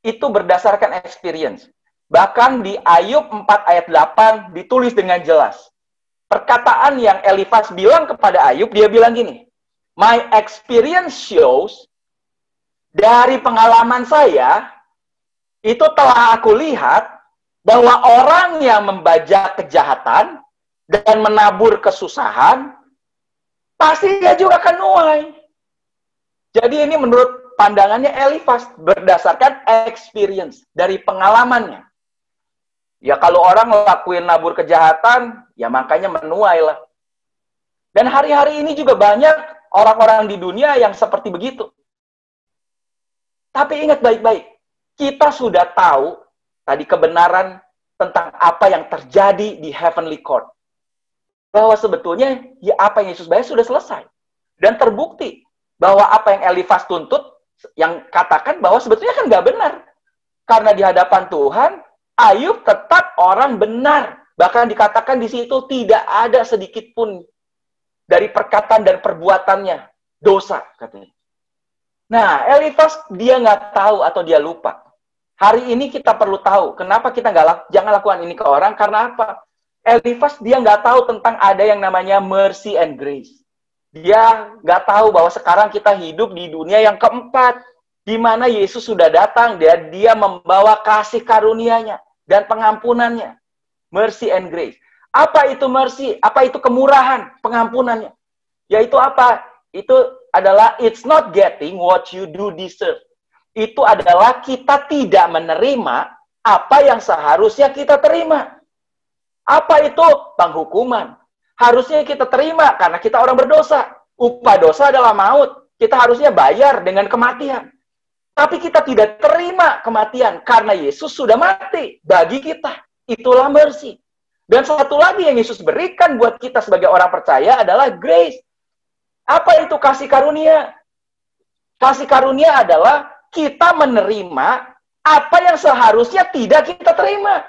itu berdasarkan experience. Bahkan di Ayub 4 ayat 8 ditulis dengan jelas. Perkataan yang Elifaz bilang kepada Ayub, dia bilang gini, my experience shows, dari pengalaman saya, itu telah aku lihat, bahwa orang yang membajak kejahatan dan menabur kesusahan, pasti dia juga akan nuai. Jadi ini menurut pandangannya Elifaz, berdasarkan experience, dari pengalamannya. Ya kalau orang ngelakuin nabur kejahatan, ya makanya menuai lah. Dan hari-hari ini juga banyak orang-orang di dunia yang seperti begitu. Tapi ingat baik-baik, kita sudah tahu tadi kebenaran tentang apa yang terjadi di heavenly court. Bahwa sebetulnya ya apa yang Yesus bayar sudah selesai. Dan terbukti bahwa apa yang Elifaz tuntut, yang katakan bahwa sebetulnya kan nggak benar. Karena di hadapan Tuhan, Ayub tetap orang benar. Bahkan dikatakan di situ tidak ada sedikit pun dari perkataan dan perbuatannya dosa, katanya. Nah, Elifaz dia nggak tahu atau dia lupa. Hari ini kita perlu tahu kenapa kita jangan lakukan ini ke orang, karena apa? Elifaz dia nggak tahu tentang ada yang namanya mercy and grace. Dia nggak tahu bahwa sekarang kita hidup di dunia yang keempat, di mana Yesus sudah datang, dia membawa kasih karunia-Nya dan pengampunannya. Mercy and grace. Apa itu mercy? Apa itu kemurahan? Pengampunannya. Yaitu apa? Itu adalah it's not getting what you do deserve. Itu adalah kita tidak menerima apa yang seharusnya kita terima. Apa itu? Penghukuman. Harusnya kita terima karena kita orang berdosa. Upah dosa adalah maut. Kita harusnya bayar dengan kematian. Tapi kita tidak terima kematian karena Yesus sudah mati bagi kita. Itulah mercy. Dan satu lagi yang Yesus berikan buat kita sebagai orang percaya adalah grace. Apa itu kasih karunia? Kasih karunia adalah kita menerima apa yang seharusnya tidak kita terima.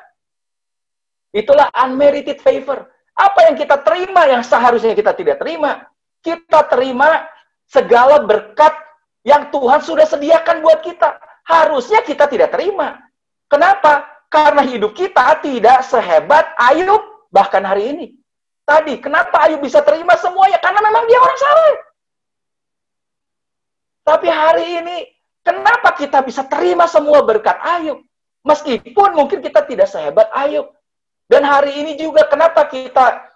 Itulah unmerited favor. Apa yang kita terima yang seharusnya kita tidak terima. Kita terima segala berkat yang Tuhan sudah sediakan buat kita. Harusnya kita tidak terima. Kenapa? Karena hidup kita tidak sehebat Ayub bahkan hari ini. Tadi, kenapa Ayub bisa terima semuanya? Karena memang dia orang saleh. Tapi hari ini, kenapa kita bisa terima semua berkat Ayub? Meskipun mungkin kita tidak sehebat Ayub. Dan hari ini juga, kenapa kita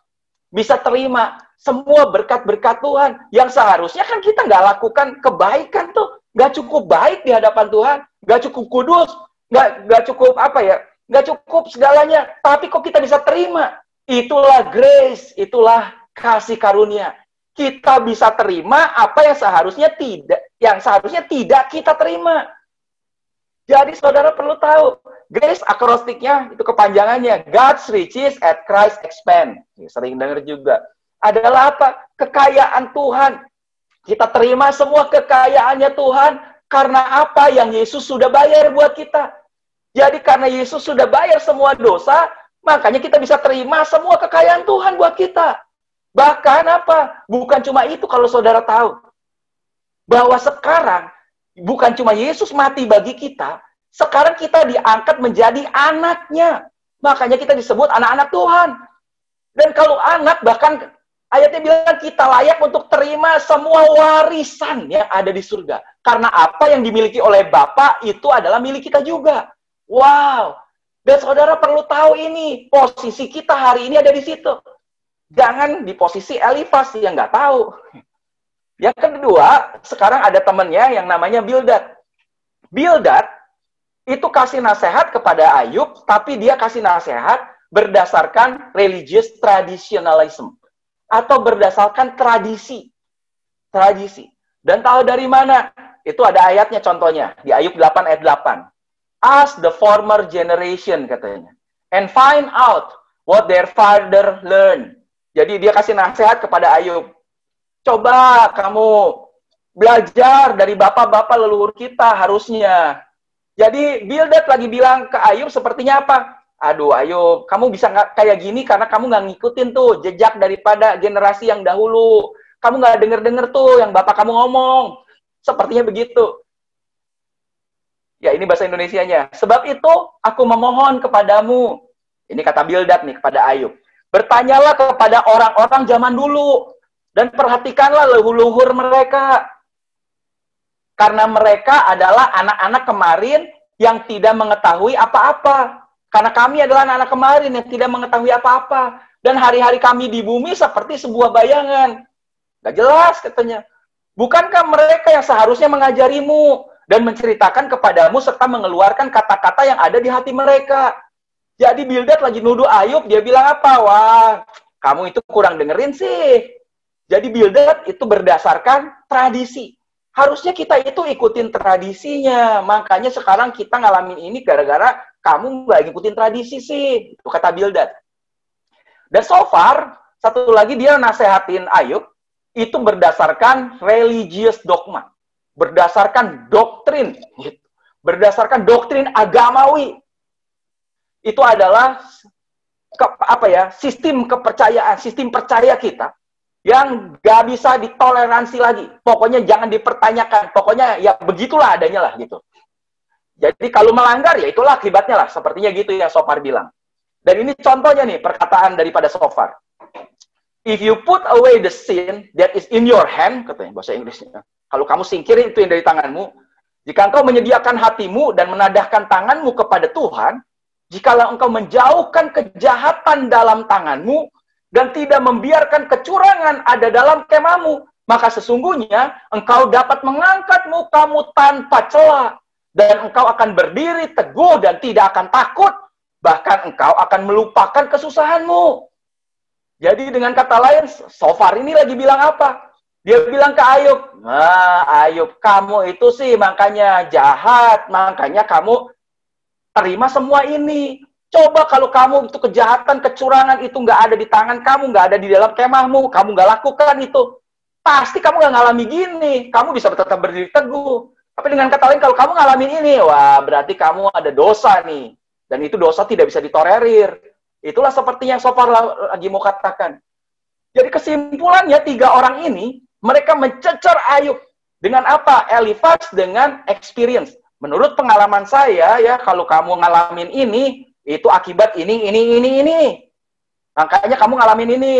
bisa terima semua berkat-berkat Tuhan? Yang seharusnya kan kita nggak lakukan kebaikan tuh. Nggak cukup baik di hadapan Tuhan. Nggak cukup kudus. Nggak cukup apa ya, nggak cukup segalanya, tapi kok kita bisa terima? Itulah grace, itulah kasih karunia. Kita bisa terima apa yang seharusnya tidak kita terima. Jadi saudara perlu tahu, grace akrostiknya itu kepanjangannya God's riches at Christ's expense. Sering dengar juga. Adalah apa? Kekayaan Tuhan. Kita terima semua kekayaannya Tuhan karena apa yang Yesus sudah bayar buat kita. Jadi karena Yesus sudah bayar semua dosa, makanya kita bisa terima semua kekayaan Tuhan buat kita. Bahkan apa? Bukan cuma itu kalau saudara tahu. Bahwa sekarang, bukan cuma Yesus mati bagi kita, sekarang kita diangkat menjadi anaknya. Makanya kita disebut anak-anak Tuhan. Dan kalau anak, bahkan ayatnya bilang kita layak untuk terima semua warisan yang ada di surga. Karena apa yang dimiliki oleh Bapa itu adalah milik kita juga. Wow, dan saudara perlu tahu ini, posisi kita hari ini ada di situ. Jangan di posisi Elifas yang nggak tahu. Yang kedua, sekarang ada temannya yang namanya Bildad. Bildad itu kasih nasihat kepada Ayub, tapi dia kasih nasihat berdasarkan religious traditionalism. Atau berdasarkan tradisi. Tradisi. Dan tahu dari mana? Itu ada ayatnya contohnya, di Ayub 8 ayat 8. Ask the former generation, katanya. And find out what their father learned. Jadi dia kasih nasihat kepada Ayub. Coba kamu belajar dari bapak-bapak leluhur kita harusnya. Jadi Bildad lagi bilang ke Ayub sepertinya apa? Aduh Ayub, kamu bisa kayak gini karena kamu nggak ngikutin tuh jejak daripada generasi yang dahulu. Kamu nggak denger-denger tuh yang bapak kamu ngomong. Sepertinya begitu. Ya, ini bahasa Indonesianya. Sebab itu, aku memohon kepadamu. Ini kata Bildad nih kepada Ayub. Bertanyalah kepada orang-orang zaman dulu. Dan perhatikanlah leluhur mereka. Karena mereka adalah anak-anak kemarin yang tidak mengetahui apa-apa. Karena kami adalah anak-anak kemarin yang tidak mengetahui apa-apa. Dan hari-hari kami di bumi seperti sebuah bayangan. Gak jelas katanya. Bukankah mereka yang seharusnya mengajarimu dan menceritakan kepadamu serta mengeluarkan kata-kata yang ada di hati mereka? Jadi Bildad lagi nuduh Ayub, dia bilang apa? Wah, kamu itu kurang dengerin sih. Jadi Bildad itu berdasarkan tradisi. Harusnya kita itu ikutin tradisinya. Makanya sekarang kita ngalamin ini gara-gara kamu nggak ikutin tradisi sih. Itu kata Bildad. Dan so far, satu lagi dia nasehatin Ayub, itu berdasarkan religious dogma. Berdasarkan doktrin. Berdasarkan doktrin agamawi. Itu adalah sistem kepercayaan, sistem percaya kita yang gak bisa ditoleransi lagi. Pokoknya jangan dipertanyakan. Pokoknya ya begitulah adanya lah gitu. Jadi kalau melanggar ya itulah akibatnya lah. Sepertinya gitu yang Sofar bilang. Dan ini contohnya nih perkataan daripada Sofar. If you put away the sin that is in your hand, katanya bahasa Inggrisnya. Kalau kamu singkirin itu yang dari tanganmu, jika engkau menyediakan hatimu dan menadahkan tanganmu kepada Tuhan, jikalau engkau menjauhkan kejahatan dalam tanganmu dan tidak membiarkan kecurangan ada dalam kemahmu, maka sesungguhnya engkau dapat mengangkat mukamu tanpa celah dan engkau akan berdiri teguh dan tidak akan takut, bahkan engkau akan melupakan kesusahanmu. Jadi dengan kata lain, Sofar ini lagi bilang apa? Dia bilang ke Ayub, nah Ayub, kamu itu sih makanya jahat, makanya kamu terima semua ini. Coba kalau kamu itu kejahatan, kecurangan itu nggak ada di tangan kamu, nggak ada di dalam kemahmu, kamu nggak lakukan itu, pasti kamu nggak ngalami gini. Kamu bisa tetap berdiri teguh. Tapi dengan kata lain, kalau kamu ngalamin ini, wah berarti kamu ada dosa nih. Dan itu dosa tidak bisa ditolerir. Itulah seperti yang Shofar lagi mau katakan. Jadi kesimpulannya, 3 orang ini, mereka mencecer Ayub. Dengan apa? Elifaz dengan experience. Menurut pengalaman saya, ya kalau kamu ngalamin ini, itu akibat ini. Makanya kamu ngalamin ini.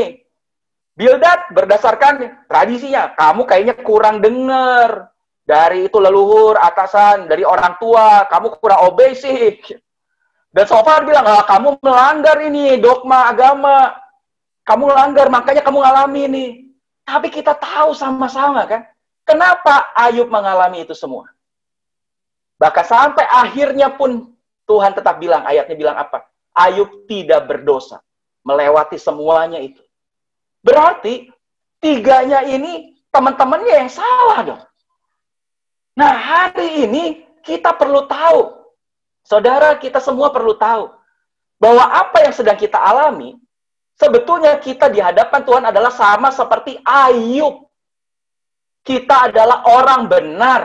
Bildad berdasarkan tradisinya, kamu kayaknya kurang dengar dari itu leluhur, atasan, dari orang tua, kamu kurang obey sih. Dan Shofar bilang, kamu melanggar ini dogma agama, kamu melanggar, makanya kamu ngalami ini. Tapi kita tahu sama-sama kan, kenapa Ayub mengalami itu semua. Bahkan sampai akhirnya pun Tuhan tetap bilang, ayatnya bilang apa? Ayub tidak berdosa, melewati semuanya itu. Berarti 3-nya ini teman-temannya yang salah dong. Nah, hari ini kita perlu tahu, saudara, kita semua perlu tahu bahwa apa yang sedang kita alami, sebetulnya kita di hadapan Tuhan adalah sama seperti Ayub. Kita adalah orang benar.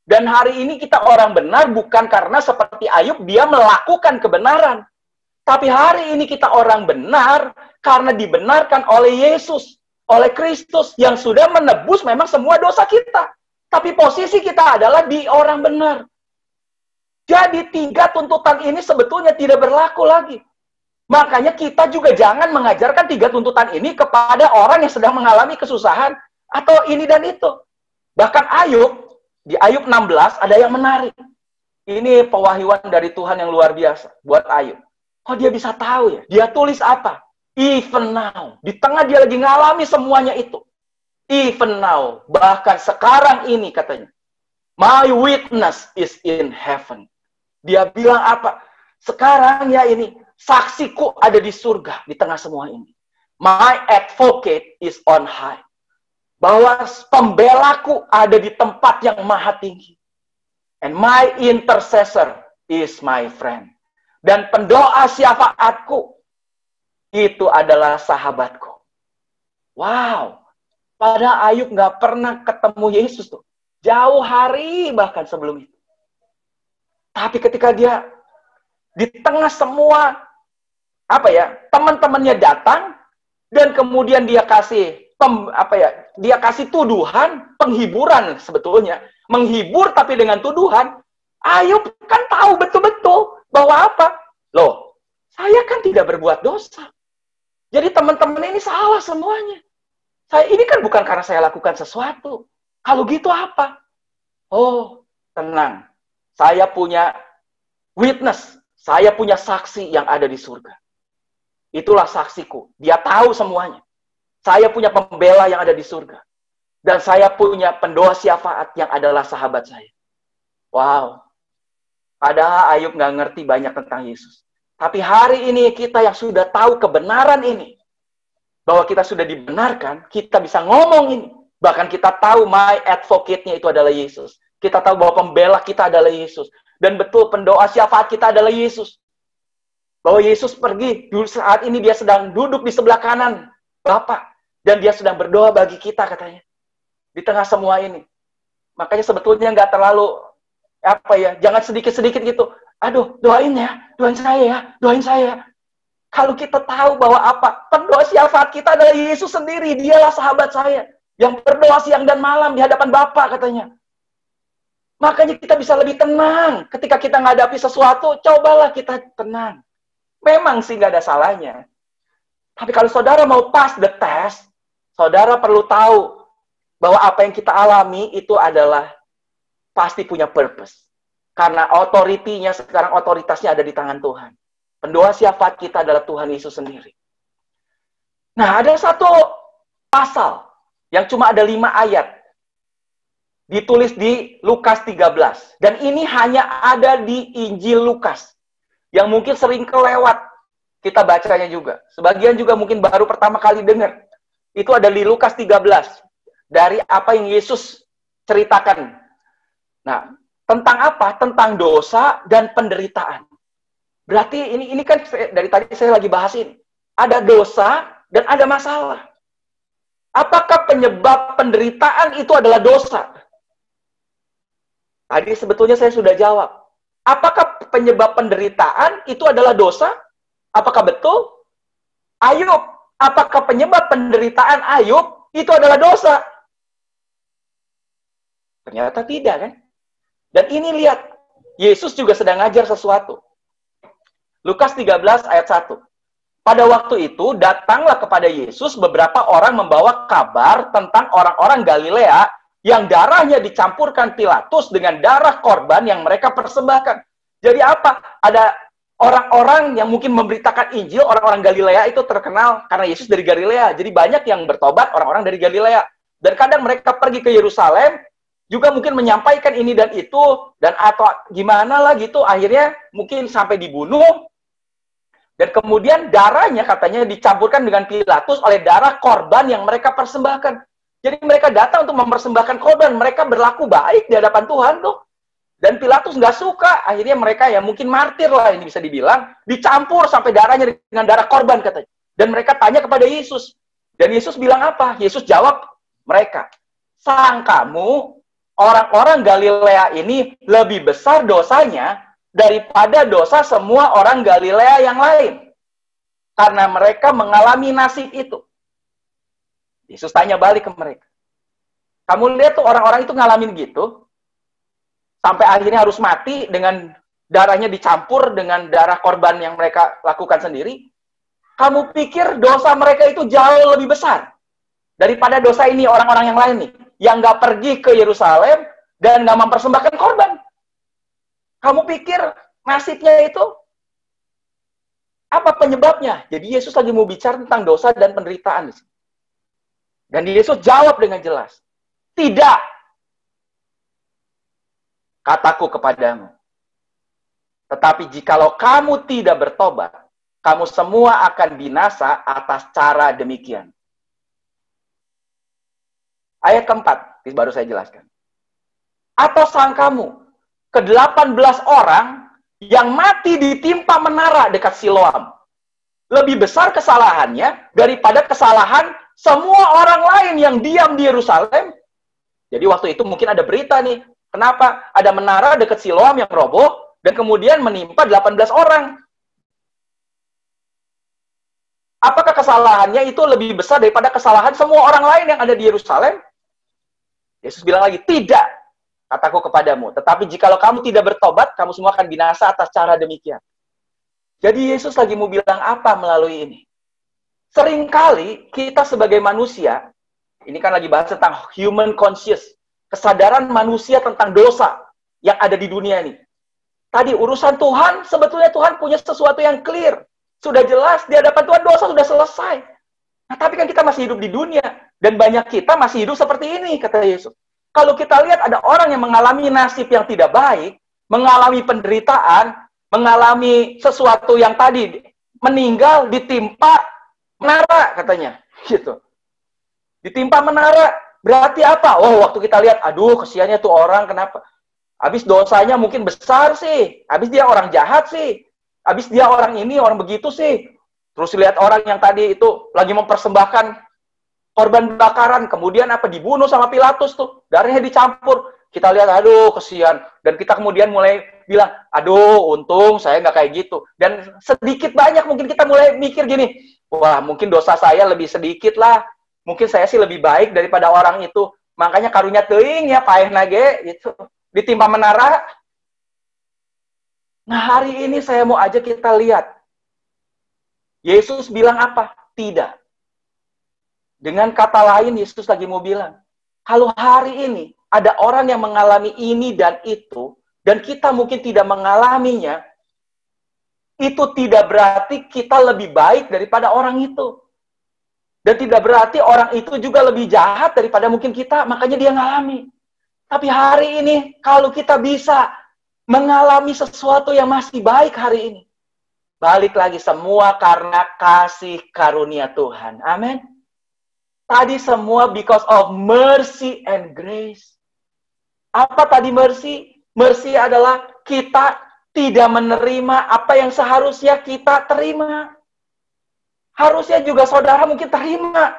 Dan hari ini kita orang benar bukan karena seperti Ayub dia melakukan kebenaran. Tapi hari ini kita orang benar karena dibenarkan oleh Yesus, oleh Kristus yang sudah menebus memang semua dosa kita. Tapi posisi kita adalah di orang benar. Jadi 3 tuntutan ini sebetulnya tidak berlaku lagi. Makanya kita juga jangan mengajarkan 3 tuntutan ini kepada orang yang sedang mengalami kesusahan atau ini dan itu. Bahkan Ayub, di Ayub 16 ada yang menarik. Ini pewahyuan dari Tuhan yang luar biasa buat Ayub. Kok dia bisa tahu ya? Dia tulis apa? Even now. Di tengah dia lagi ngalami semuanya itu. Even now. Bahkan sekarang ini katanya. My witness is in heaven. Dia bilang apa? Sekarang ya ini. Saksiku ada di surga. Di tengah semua ini. My advocate is on high. Bahwa pembelaku ada di tempat yang maha tinggi. And my intercessor is my friend. Dan pendoa syafaatku itu adalah sahabatku. Wow. Padahal Ayub nggak pernah ketemu Yesus tuh. Jauh hari bahkan sebelum itu. Tapi ketika dia di tengah semua teman-temannya datang dan kemudian dia kasih dia kasih tuduhan, penghiburan sebetulnya. Menghibur tapi dengan tuduhan. Ayub kan tahu betul-betul bahwa apa? Loh, saya kan tidak berbuat dosa. Jadi teman-teman ini salah semuanya. Ini kan bukan karena saya lakukan sesuatu. Kalau gitu apa? Oh, tenang. Saya punya witness. Saya punya saksi yang ada di surga. Itulah saksiku. Dia tahu semuanya. Saya punya pembela yang ada di surga. Dan saya punya pendoa syafaat yang adalah sahabat saya. Wow. Padahal Ayub nggak ngerti banyak tentang Yesus. Tapi hari ini kita yang sudah tahu kebenaran ini. Bahwa kita sudah dibenarkan, kita bisa ngomong ini. Bahkan kita tahu my advocate-nya itu adalah Yesus. Kita tahu bahwa pembela kita adalah Yesus. Dan betul pendoa syafaat kita adalah Yesus. Bahwa Yesus pergi, saat ini dia sedang duduk di sebelah kanan Bapa. Dan dia sedang berdoa bagi kita katanya. Di tengah semua ini. Makanya sebetulnya nggak terlalu, jangan sedikit-sedikit gitu. Aduh, doain saya ya. Kalau kita tahu bahwa pendoa syafaat kita adalah Yesus sendiri. Dialah sahabat saya. Yang berdoa siang dan malam di hadapan Bapa katanya. Makanya kita bisa lebih tenang. Ketika kita menghadapi sesuatu, cobalah kita tenang. Memang sih nggak ada salahnya. Tapi kalau saudara mau pass the test, saudara perlu tahu bahwa apa yang kita alami itu adalah pasti punya purpose. Karena otoritinya sekarang, otoritasnya ada di tangan Tuhan. Pendoa syafaat kita adalah Tuhan Yesus sendiri. Nah, ada satu pasal yang cuma ada 5 ayat. Ditulis di Lukas 13. Dan ini hanya ada di Injil Lukas. Yang mungkin sering kelewat. Kita bacanya juga. Sebagian juga mungkin baru pertama kali dengar. Itu ada di Lukas 13. Dari apa yang Yesus ceritakan. Nah, tentang apa? Tentang dosa dan penderitaan. Berarti ini kan dari tadi saya lagi bahas ini. Ada dosa dan ada masalah. Apakah penyebab penderitaan itu adalah dosa? Tadi sebetulnya saya sudah jawab. Apakah penyebab penderitaan itu adalah dosa? Apakah betul? Ayub, apakah penyebab penderitaan Ayub itu adalah dosa? Ternyata tidak, kan? Dan ini lihat, Yesus juga sedang ngajar sesuatu. Lukas 13 ayat 1. Pada waktu itu, datanglah kepada Yesus beberapa orang membawa kabar tentang orang-orang Galilea yang darahnya dicampurkan Pilatus dengan darah korban yang mereka persembahkan. Jadi apa? Ada orang-orang yang mungkin memberitakan Injil, orang-orang Galilea itu terkenal karena Yesus dari Galilea. Jadi banyak yang bertobat, orang-orang dari Galilea. Dan kadang mereka pergi ke Yerusalem, juga mungkin menyampaikan ini dan itu, dan atau gimana lah gitu, akhirnya mungkin sampai dibunuh. Dan kemudian darahnya katanya dicampurkan dengan Pilatus oleh darah korban yang mereka persembahkan. Jadi mereka datang untuk mempersembahkan korban. Mereka berlaku baik di hadapan Tuhan tuh. Dan Pilatus nggak suka. Akhirnya mereka ya mungkin martir lah ini bisa dibilang. Dicampur sampai darahnya dengan darah korban katanya. Dan mereka tanya kepada Yesus. Dan Yesus bilang apa? Yesus jawab mereka. Sangkamu orang-orang Galilea ini lebih besar dosanya daripada dosa semua orang Galilea yang lain. Karena mereka mengalami nasib itu. Yesus tanya balik ke mereka. Kamu lihat tuh orang-orang itu ngalamin gitu. Sampai akhirnya harus mati dengan darahnya dicampur dengan darah korban yang mereka lakukan sendiri. Kamu pikir dosa mereka itu jauh lebih besar daripada dosa ini orang-orang yang lain nih. Yang nggak pergi ke Yerusalem dan nggak mempersembahkan korban. Kamu pikir nasibnya itu apa penyebabnya? Jadi Yesus lagi mau bicara tentang dosa dan penderitaan. Dan Yesus jawab dengan jelas. Tidak. Kataku kepadamu. Tetapi jikalau kamu tidak bertobat, kamu semua akan binasa atas cara demikian. Ayat keempat, baru saya jelaskan. Atau sangkamu, ke-18 orang yang mati ditimpa menara dekat Siloam lebih besar kesalahannya daripada kesalahan semua orang lain yang diam di Yerusalem. Jadi waktu itu mungkin ada berita nih, kenapa ada menara dekat Siloam yang roboh dan kemudian menimpa 18 orang. Apakah kesalahannya itu lebih besar daripada kesalahan semua orang lain yang ada di Yerusalem? Yesus bilang lagi, tidak. Kataku kepadamu, tetapi jikalau kamu tidak bertobat, kamu semua akan binasa atas cara demikian. Jadi Yesus lagi mau bilang apa melalui ini? Seringkali kita sebagai manusia, ini kan lagi bahas tentang human conscious, kesadaran manusia tentang dosa yang ada di dunia ini. Tadi urusan Tuhan, sebetulnya Tuhan punya sesuatu yang clear. Sudah jelas, di hadapan Tuhan dosa sudah selesai. Nah, tapi kan kita masih hidup di dunia. Dan banyak kita masih hidup seperti ini, kata Yesus. Kalau kita lihat ada orang yang mengalami nasib yang tidak baik, mengalami penderitaan, mengalami sesuatu yang tadi meninggal, ditimpa menara katanya, gitu. Ditimpa menara, berarti apa? Oh, waktu kita lihat, aduh, kesiannya tuh orang, kenapa? Habis dosanya mungkin besar sih, habis dia orang jahat sih, habis dia orang ini, orang begitu sih. Terus lihat orang yang tadi itu lagi mempersembahkan korban bakaran, kemudian apa dibunuh sama Pilatus tuh, darahnya dicampur. Kita lihat, aduh, kesian. Dan kita kemudian mulai bilang, aduh, untung saya nggak kayak gitu. Dan sedikit banyak mungkin kita mulai mikir gini, wah, mungkin dosa saya lebih sedikit lah. Mungkin saya sih lebih baik daripada orang itu. Makanya karunya teuing ya, paeh nage, gitu. Ditimpa menara. Nah, hari ini saya mau ajak kita lihat. Yesus bilang apa? Tidak. Dengan kata lain, Yesus lagi mau bilang, kalau hari ini ada orang yang mengalami ini dan itu, dan kita mungkin tidak mengalaminya, itu tidak berarti kita lebih baik daripada orang itu. Dan tidak berarti orang itu juga lebih jahat daripada mungkin kita, makanya dia ngalami. Tapi hari ini, kalau kita bisa mengalami sesuatu yang masih baik hari ini, balik lagi semua karena kasih karunia Tuhan. Amin. Tadi semua because of mercy and grace. Apa tadi mercy? Mercy adalah kita tidak menerima apa yang seharusnya kita terima. Harusnya juga saudara mungkin terima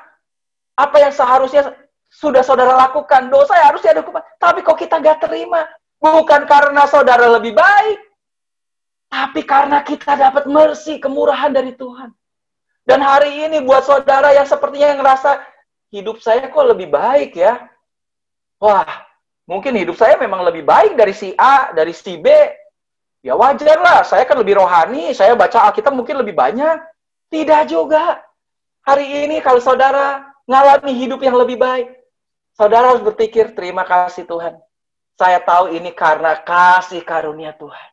apa yang seharusnya sudah saudara lakukan. Dosa yang harusnya ada hukuman. Tapi kok kita nggak terima? Bukan karena saudara lebih baik, tapi karena kita dapat mercy, kemurahan dari Tuhan. Dan hari ini buat saudara yang sepertinya yang ngerasa, hidup saya kok lebih baik ya. Wah, mungkin hidup saya memang lebih baik dari si A, dari si B. Ya wajar lah, saya kan lebih rohani, saya baca Alkitab mungkin lebih banyak. Tidak juga. Hari ini kalau saudara mengalami hidup yang lebih baik, saudara harus berpikir, terima kasih Tuhan. Saya tahu ini karena kasih karunia Tuhan.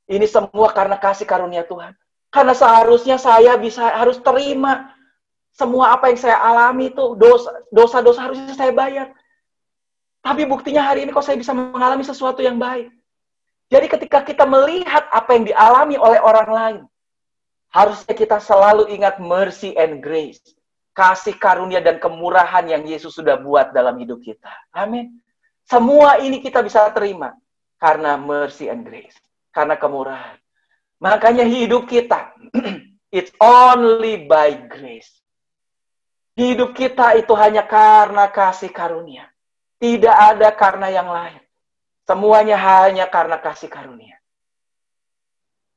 Ini semua karena kasih karunia Tuhan. Karena seharusnya saya harus terima semua apa yang saya alami itu, dosa-dosa harusnya saya bayar. Tapi buktinya hari ini kok saya bisa mengalami sesuatu yang baik. Jadi ketika kita melihat apa yang dialami oleh orang lain, harusnya kita selalu ingat mercy and grace. Kasih karunia dan kemurahan yang Yesus sudah buat dalam hidup kita. Amin. Semua ini kita bisa terima karena mercy and grace. Karena kemurahan. Makanya hidup kita, it's only by grace. Hidup kita itu hanya karena kasih karunia. Tidak ada karena yang lain. Semuanya hanya karena kasih karunia.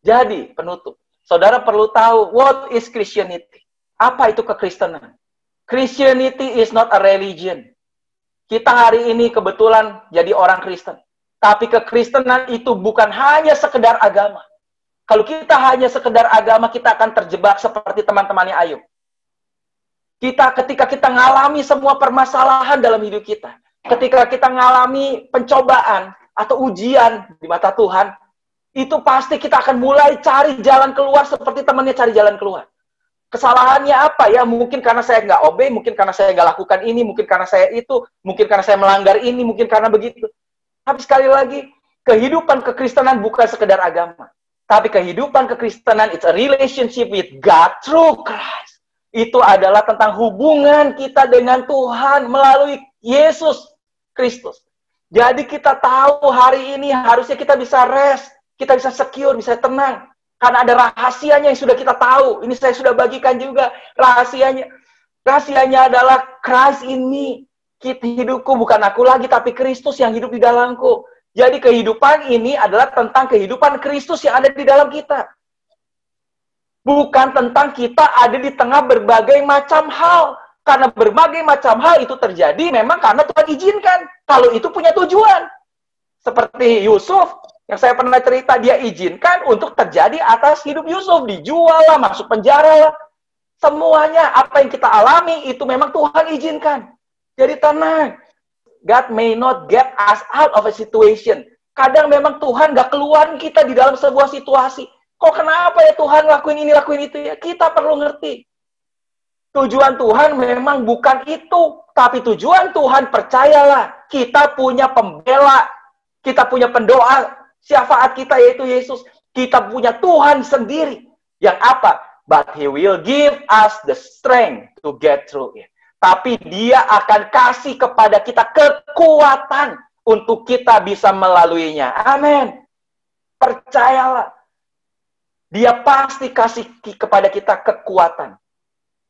Jadi, penutup. Saudara perlu tahu, what is Christianity? Apa itu kekristenan? Christianity is not a religion. Kita hari ini kebetulan jadi orang Kristen. Tapi kekristenan itu bukan hanya sekedar agama. Kalau kita hanya sekedar agama, kita akan terjebak seperti teman-temannya Ayub. Ketika kita ngalami semua permasalahan dalam hidup kita, ketika kita ngalami pencobaan atau ujian di mata Tuhan, itu pasti kita akan mulai cari jalan keluar seperti temannya cari jalan keluar. Kesalahannya apa ya? Mungkin karena saya nggak obey, mungkin karena saya nggak lakukan ini, mungkin karena saya itu, mungkin karena saya melanggar ini, mungkin karena begitu. Tapi sekali lagi, kehidupan kekristenan bukan sekedar agama. Tapi kehidupan kekristenan, it's a relationship with God through Christ. Itu adalah tentang hubungan kita dengan Tuhan melalui Yesus Kristus. Jadi kita tahu hari ini harusnya kita bisa rest, kita bisa secure, bisa tenang. Karena ada rahasianya yang sudah kita tahu. Ini saya sudah bagikan juga rahasianya. Rahasianya adalah Christ in me. Hidupku bukan aku lagi, tapi Kristus yang hidup di dalamku. Jadi kehidupan ini adalah tentang kehidupan Kristus yang ada di dalam kita. Bukan tentang kita ada di tengah berbagai macam hal. Karena berbagai macam hal itu terjadi memang karena Tuhan izinkan. Kalau itu punya tujuan. Seperti Yusuf, yang saya pernah cerita, dia izinkan untuk terjadi atas hidup Yusuf. Dijual lah, masuk penjara lah. Semuanya apa yang kita alami itu memang Tuhan izinkan. Jadi tenang. God may not get us out of a situation. Kadang memang Tuhan gak keluarin kita di dalam sebuah situasi. Kok kenapa ya Tuhan lakuin ini, lakuin itu ya? Kita perlu ngerti. Tujuan Tuhan memang bukan itu. Tapi tujuan Tuhan, percayalah, kita punya pembela. Kita punya pendoa. Syafaat kita yaitu Yesus. Kita punya Tuhan sendiri. Yang apa? But He will give us the strength to get through it. Tapi Dia akan kasih kepada kita kekuatan untuk kita bisa melaluinya. Amin. Percayalah. Dia pasti kasih kepada kita kekuatan.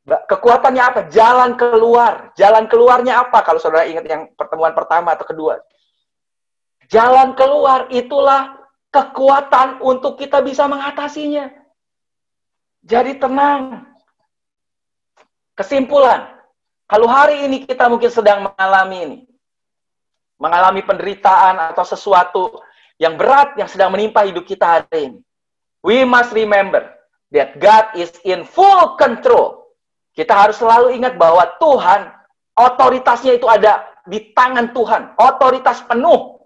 Kekuatannya apa? Jalan keluar. Jalan keluarnya apa? Kalau saudara ingat yang pertemuan pertama atau kedua. Jalan keluar itulah kekuatan untuk kita bisa mengatasinya. Jadi tenang. Kesimpulan. Kalau hari ini kita mungkin sedang mengalami penderitaan atau sesuatu yang berat yang sedang menimpa hidup kita hari ini. We must remember that God is in full control. Kita harus selalu ingat bahwa Tuhan, otoritasnya itu ada di tangan Tuhan. Otoritas penuh.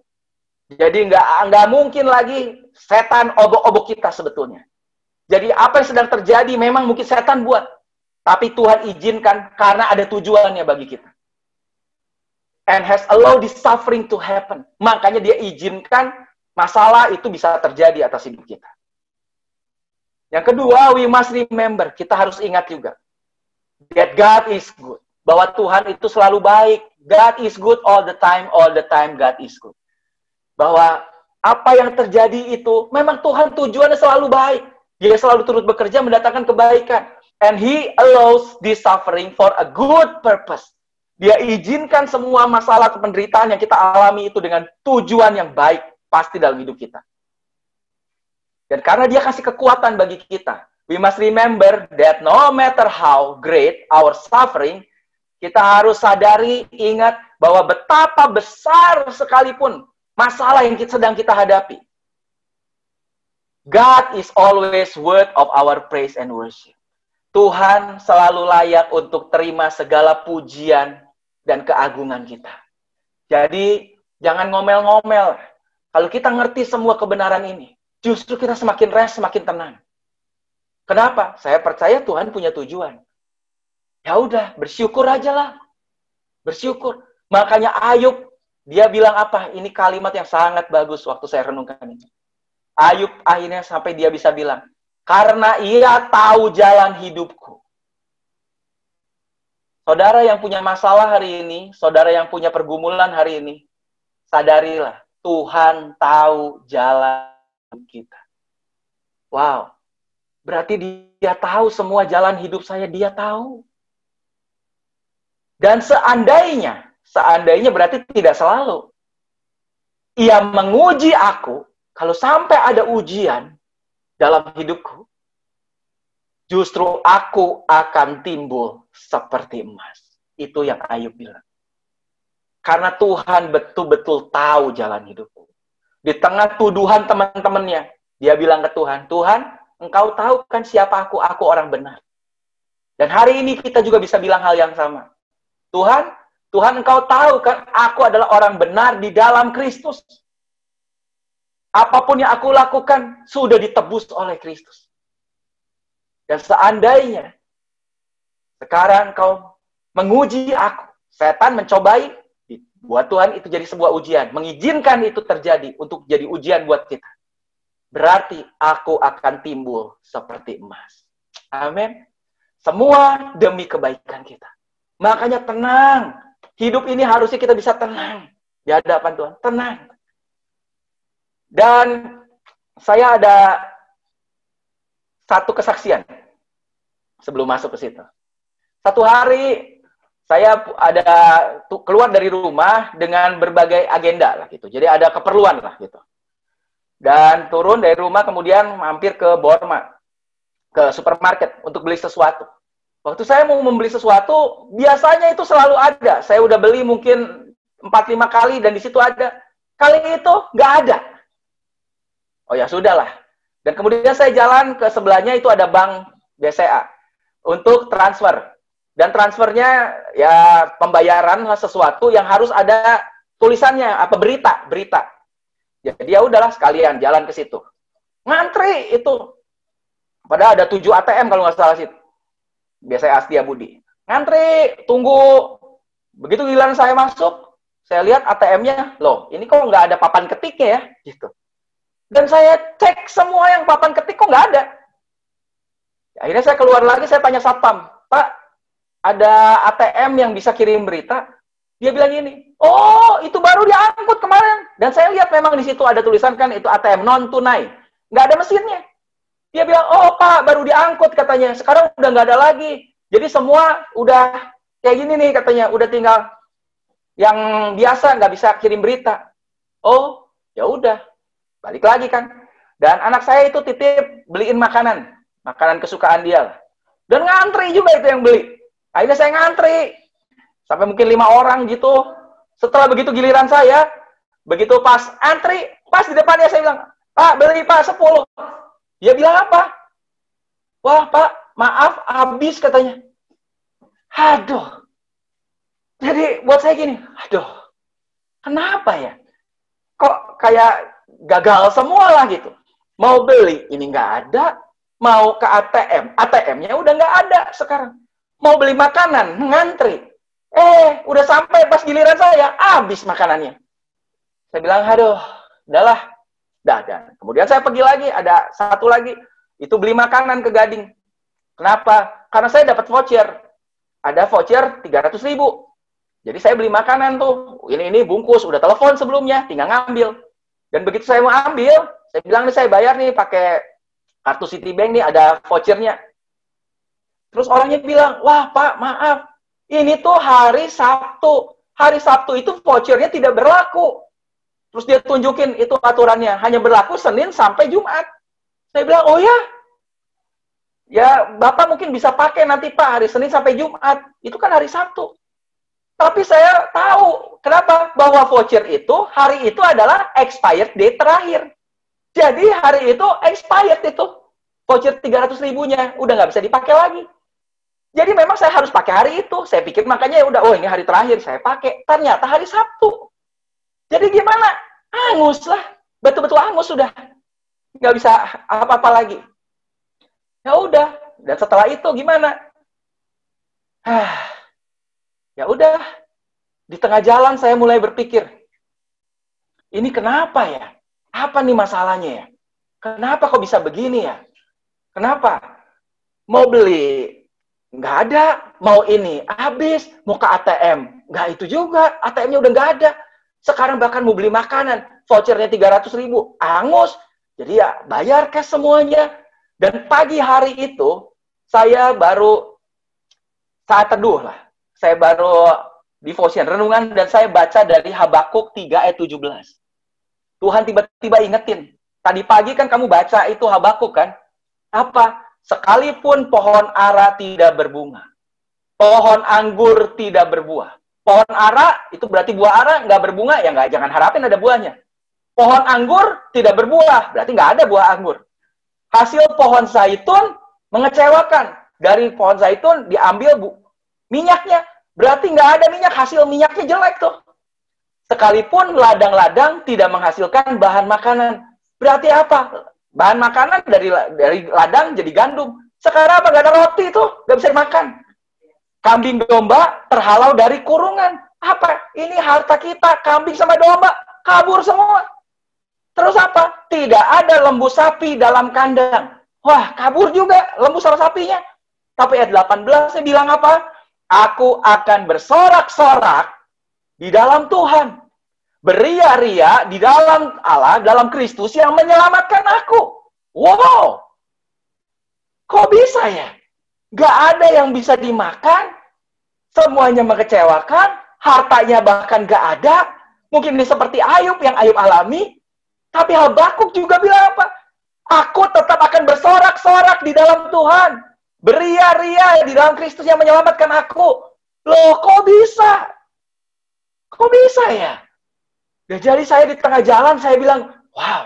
Jadi nggak mungkin lagi setan obok-obok kita sebetulnya. Jadi apa yang sedang terjadi memang mungkin setan buat. Tapi Tuhan izinkan karena ada tujuannya bagi kita. And has allowed this suffering to happen. Makanya Dia izinkan masalah itu bisa terjadi atas hidup kita. Yang kedua, we must remember. Kita harus ingat juga. That God is good. Bahwa Tuhan itu selalu baik. God is good all the time God is good. Bahwa apa yang terjadi itu, memang Tuhan tujuannya selalu baik. Dia selalu turut bekerja mendatangkan kebaikan. And He allows this suffering for a good purpose. Dia izinkan semua masalah penderitaan yang kita alami itu dengan tujuan yang baik pasti dalam hidup kita. Dan karena dia kasih kekuatan bagi kita, we must remember that no matter how great our suffering, kita harus sadari, ingat bahwa betapa besar sekalipun masalah yang sedang kita hadapi, God is always worth of our praise and worship. Tuhan selalu layak untuk terima segala pujian dan keagungan kita. Jadi, jangan ngomel-ngomel. Kalau kita ngerti semua kebenaran ini, justru kita semakin rest, semakin tenang. Kenapa? Saya percaya Tuhan punya tujuan. Ya udah, bersyukur aja lah. Bersyukur. Makanya Ayub, dia bilang apa? Ini kalimat yang sangat bagus waktu saya renungkan ini. Ayub akhirnya sampai dia bisa bilang, karena ia tahu jalan hidupku. Saudara yang punya masalah hari ini, saudara yang punya pergumulan hari ini, sadarilah, Tuhan tahu jalan kita. Wow. Berarti dia tahu semua jalan hidup saya, dia tahu. Dan seandainya berarti tidak selalu. Ia menguji aku, kalau sampai ada ujian dalam hidupku, justru aku akan timbul seperti emas. Itu yang Ayub bilang. Karena Tuhan betul-betul tahu jalan hidupku. Di tengah tuduhan teman-temannya, dia bilang ke Tuhan, Tuhan, Engkau tahu kan siapa aku orang benar. Dan hari ini kita juga bisa bilang hal yang sama. Tuhan Engkau tahu kan aku adalah orang benar di dalam Kristus. Apapun yang aku lakukan sudah ditebus oleh Kristus. Dan seandainya sekarang Engkau menguji aku, setan mencobai, buat Tuhan itu jadi sebuah ujian, mengizinkan itu terjadi untuk jadi ujian buat kita. Berarti aku akan timbul seperti emas. Amin. Semua demi kebaikan kita. Makanya tenang. Hidup ini harusnya kita bisa tenang di hadapan Tuhan. Tenang. Dan saya ada satu kesaksian sebelum masuk ke situ. Satu hari saya keluar dari rumah dengan berbagai agenda lah gitu. Jadi ada keperluan lah gitu. Dan turun dari rumah kemudian mampir ke Borma, ke supermarket untuk beli sesuatu. Waktu saya mau membeli sesuatu, biasanya itu selalu ada. Saya udah beli mungkin 4-5 kali dan di situ ada. Kali itu nggak ada. Oh ya sudahlah. Dan kemudian saya jalan ke sebelahnya itu ada bank BCA untuk transfer. Dan transfernya ya pembayaran sesuatu yang harus ada tulisannya apa berita. Jadi ya udahlah sekalian jalan ke situ. Ngantri itu. Padahal ada 7 ATM kalau nggak salah situ. Biasanya Astia Budi. Ngantri, tunggu. Begitu giliran saya masuk, saya lihat ATM-nya, loh, ini kok nggak ada papan ketiknya ya, gitu. Dan saya cek semua yang papan ketik kok nggak ada. Akhirnya saya keluar lagi, saya tanya satpam, Pak, ada ATM yang bisa kirim berita? Dia bilang gini, oh itu baru diangkut kemarin. Dan saya lihat memang di situ ada tulisan kan itu ATM non tunai, nggak ada mesinnya. Dia bilang, oh Pak baru diangkut katanya, sekarang udah nggak ada lagi. Jadi semua udah kayak gini nih katanya, udah tinggal yang biasa nggak bisa kirim berita. Oh ya udah, balik lagi kan. Dan anak saya itu titip beliin makanan kesukaan dia lah. Dan ngantri juga itu yang beli. Akhirnya saya ngantri. Sampai mungkin 5 orang gitu. Setelah begitu giliran saya, begitu pas antri, pas di depannya saya bilang, Pak, beli Pak 10. Dia bilang apa? Wah Pak, maaf, habis katanya. Aduh. Jadi buat saya gini, aduh, kenapa ya? Kok kayak gagal semua lah gitu. Mau beli, ini nggak ada. Mau ke ATM, ATM-nya udah nggak ada sekarang. Mau beli makanan, ngantri. Udah sampai pas giliran saya, habis makanannya. Saya bilang, aduh, udahlah. Dan kemudian saya pergi lagi, ada satu lagi. Itu beli makanan ke Gading. Kenapa? Karena saya dapat voucher. Ada voucher 300.000. Jadi saya beli makanan tuh. Ini bungkus, udah telepon sebelumnya, tinggal ngambil. Dan begitu saya mau ambil, saya bilang nih saya bayar nih pakai kartu Citibank nih, ada vouchernya. Terus orangnya bilang, wah Pak, maaf, ini tuh hari Sabtu. Hari Sabtu itu vouchernya tidak berlaku. Terus dia tunjukin itu aturannya, hanya berlaku Senin sampai Jumat. Saya bilang, oh ya? Ya, Bapak mungkin bisa pakai nanti Pak, hari Senin sampai Jumat. Itu kan hari Sabtu. Tapi saya tahu, kenapa? Bahwa voucher itu, hari itu adalah expired date terakhir. Jadi hari itu expired itu. Voucher 300 ribunya, udah nggak bisa dipakai lagi. Jadi memang saya harus pakai hari itu. Saya pikir makanya ya udah, oh ini hari terakhir saya pakai. Ternyata hari Sabtu. Jadi gimana? Angus lah. Betul-betul angus sudah. Nggak bisa apa-apa lagi. Ya udah. Dan setelah itu gimana? Ya udah. Di tengah jalan saya mulai berpikir, ini kenapa ya? Apa nih masalahnya ya? Kenapa kok bisa begini ya? Kenapa? Mau beli, nggak ada. Mau ini, habis. Mau ke ATM, nggak itu juga. ATM-nya udah nggak ada. Sekarang bahkan mau beli makanan, vouchernya 300 ribu, angus. Jadi ya bayar cash semuanya. Dan pagi hari itu, saya baru saat teduh lah. Saya baru devotion, renungan, dan saya baca dari Habakuk 3 ayat 17. Tuhan tiba-tiba ingetin. Tadi pagi kan kamu baca itu Habakuk kan? Apa? Sekalipun pohon ara tidak berbunga, pohon anggur tidak berbuah. Pohon ara, itu berarti buah ara, nggak berbunga, ya nggak, jangan harapin ada buahnya. Pohon anggur tidak berbuah, berarti nggak ada buah anggur. Hasil pohon zaitun mengecewakan. Dari pohon zaitun diambil minyaknya, berarti nggak ada minyak, hasil minyaknya jelek tuh. Sekalipun ladang-ladang tidak menghasilkan bahan makanan, berarti apa? Bahan makanan dari ladang jadi gandum. Sekarang apa? Nggak ada roti tuh, nggak bisa dimakan. Kambing domba terhalau dari kurungan. Apa? Ini harta kita, kambing sama domba, kabur semua. Terus apa? Tidak ada lembu sapi dalam kandang. Wah, kabur juga lembu sama sapinya. Tapi ayat 18 saya bilang apa? Aku akan bersorak-sorak di dalam Tuhan. Beria-ria di dalam Allah, dalam Kristus yang menyelamatkan aku. Wow! Kok bisa ya? Gak ada yang bisa dimakan, semuanya mengecewakan, hartanya bahkan gak ada. Mungkin ini seperti Ayub yang Ayub alami, tapi Habakuk juga bilang apa? Aku tetap akan bersorak-sorak di dalam Tuhan. Beria-ria di dalam Kristus yang menyelamatkan aku. Loh, kok bisa? Kok bisa ya? Ya jadi saya di tengah jalan, saya bilang, wow,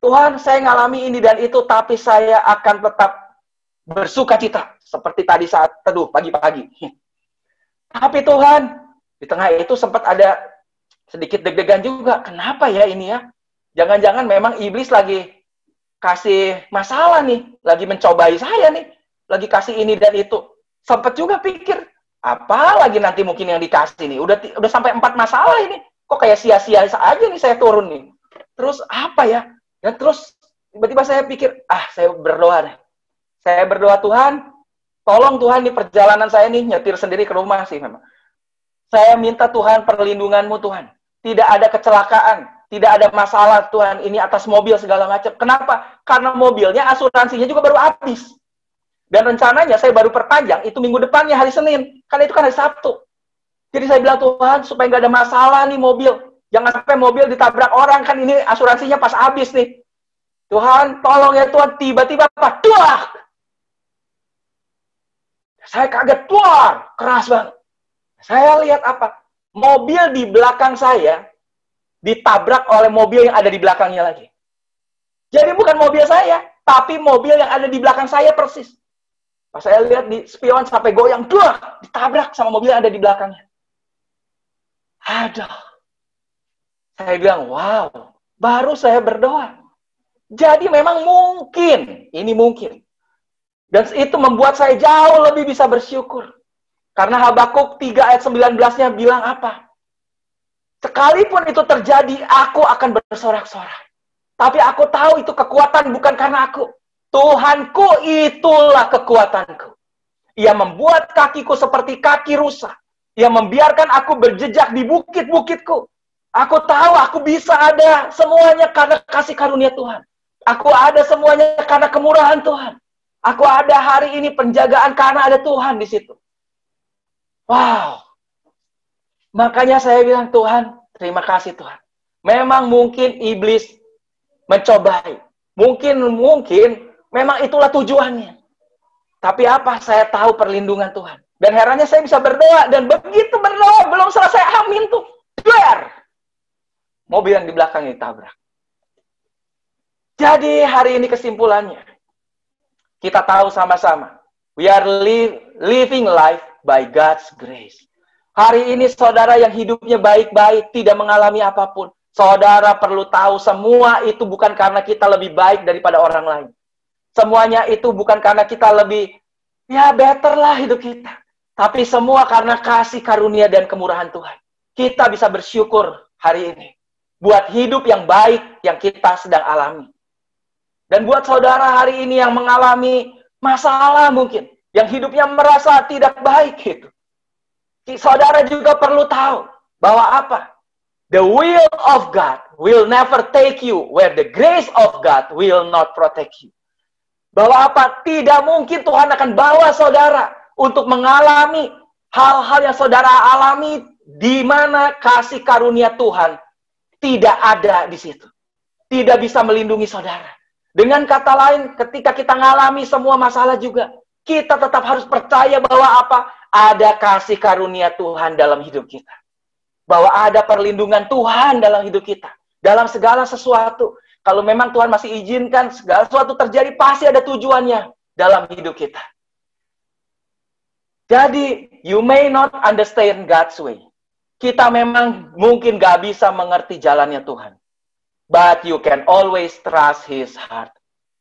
Tuhan, saya ngalami ini dan itu, tapi saya akan tetap bersuka cita. Seperti tadi saat teduh pagi-pagi. Tapi Tuhan, di tengah itu sempat ada sedikit deg-degan juga. Kenapa ya ini ya? Jangan-jangan memang iblis lagi kasih masalah nih. Lagi mencobai saya nih. Lagi kasih ini dan itu. Sempat juga pikir, apa lagi nanti mungkin yang dikasih nih? Udah sampai 4 masalah ini. Kok kayak sia-sia aja nih saya turun nih. Terus apa ya? Dan terus tiba-tiba saya pikir, saya berdoa deh. Saya berdoa, Tuhan, tolong Tuhan di perjalanan saya nih, nyetir sendiri ke rumah sih memang. Saya minta Tuhan perlindungan-Mu Tuhan. Tidak ada kecelakaan, tidak ada masalah Tuhan, ini atas mobil segala macam. Kenapa? Karena mobilnya asuransinya juga baru habis. Dan rencananya saya baru perpanjang, itu minggu depannya hari Senin. Karena itu kan hari Sabtu. Jadi saya bilang, Tuhan, supaya nggak ada masalah nih mobil. Jangan sampai mobil ditabrak orang, kan ini asuransinya pas habis nih. Tuhan, tolong ya Tuhan, tiba-tiba apa? Tuah! Saya kaget, tuar, keras banget. Saya lihat apa? Mobil di belakang saya ditabrak oleh mobil yang ada di belakangnya lagi. Jadi bukan mobil saya, tapi mobil yang ada di belakang saya persis. Pas saya lihat di spion sampai goyang, ditabrak sama mobil yang ada di belakangnya. Aduh. Saya bilang, wow, baru saya berdoa. Jadi memang mungkin, ini mungkin. Dan itu membuat saya jauh lebih bisa bersyukur. Karena Habakuk 3 ayat 19-nya bilang apa? Sekalipun itu terjadi, aku akan bersorak-sorak. Tapi aku tahu itu kekuatan bukan karena aku. Tuhanku itulah kekuatanku. Ia membuat kakiku seperti kaki rusa. Ia membiarkan aku berjejak di bukit-bukitku. Aku tahu aku bisa ada semuanya karena kasih karunia Tuhan. Aku ada semuanya karena kemurahan Tuhan. Aku ada hari ini penjagaan karena ada Tuhan di situ. Wow. Makanya saya bilang, Tuhan, terima kasih Tuhan. Memang mungkin iblis mencobai. Mungkin memang itulah tujuannya. Tapi apa? Saya tahu perlindungan Tuhan. Dan herannya saya bisa berdoa. Dan begitu berdoa, belum selesai amin tuh. Duar! Mobil yang di belakangnya ditabrak. Jadi hari ini kesimpulannya. Kita tahu sama-sama. We are living life by God's grace. Hari ini saudara yang hidupnya baik-baik, tidak mengalami apapun. Saudara perlu tahu semua itu bukan karena kita lebih baik daripada orang lain. Semuanya itu bukan karena kita lebih, ya better lah hidup kita. Tapi semua karena kasih karunia dan kemurahan Tuhan. Kita bisa bersyukur hari ini. Buat hidup yang baik yang kita sedang alami. Dan buat saudara hari ini yang mengalami masalah mungkin. Yang hidupnya merasa tidak baik gitu. Saudara juga perlu tahu bahwa apa? The will of God will never take you where the grace of God will not protect you. Bahwa apa? Tidak mungkin Tuhan akan bawa saudara untuk mengalami hal-hal yang saudara alami di mana kasih karunia Tuhan tidak ada di situ. Tidak bisa melindungi saudara. Dengan kata lain, ketika kita mengalami semua masalah juga, kita tetap harus percaya bahwa apa? Ada kasih karunia Tuhan dalam hidup kita. Bahwa ada perlindungan Tuhan dalam hidup kita. Dalam segala sesuatu. Kalau memang Tuhan masih izinkan segala sesuatu terjadi, pasti ada tujuannya dalam hidup kita. Jadi, you may not understand God's way. Kita memang mungkin gak bisa mengerti jalannya Tuhan. But you can always trust His heart.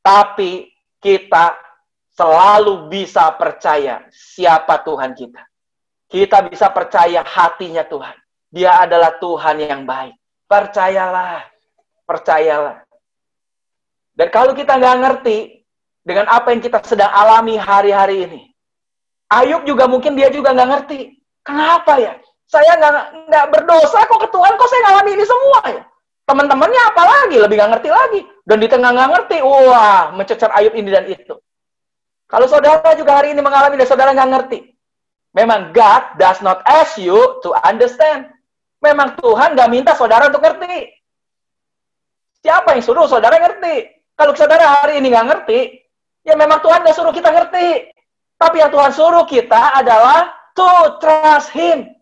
Tapi kita selalu bisa percaya siapa Tuhan kita. Kita bisa percaya hatinya Tuhan. Dia adalah Tuhan yang baik. Percayalah. Percayalah. Dan kalau kita nggak ngerti dengan apa yang kita sedang alami hari-hari ini. Ayub juga mungkin dia juga nggak ngerti. Kenapa ya? Saya nggak berdosa kok ke Tuhan, kok saya ngalami ini semua ya? Teman-temannya apalagi, lebih nggak ngerti lagi. Dan di tengah nggak ngerti, wah, mencecar Ayub ini dan itu. Kalau saudara juga hari ini mengalami dan saudara nggak ngerti. Memang God does not ask you to understand. Memang Tuhan nggak minta saudara untuk ngerti. Siapa yang suruh saudara ngerti? Kalau saudara hari ini nggak ngerti, ya memang Tuhan nggak suruh kita ngerti. Tapi yang Tuhan suruh kita adalah to trust Him.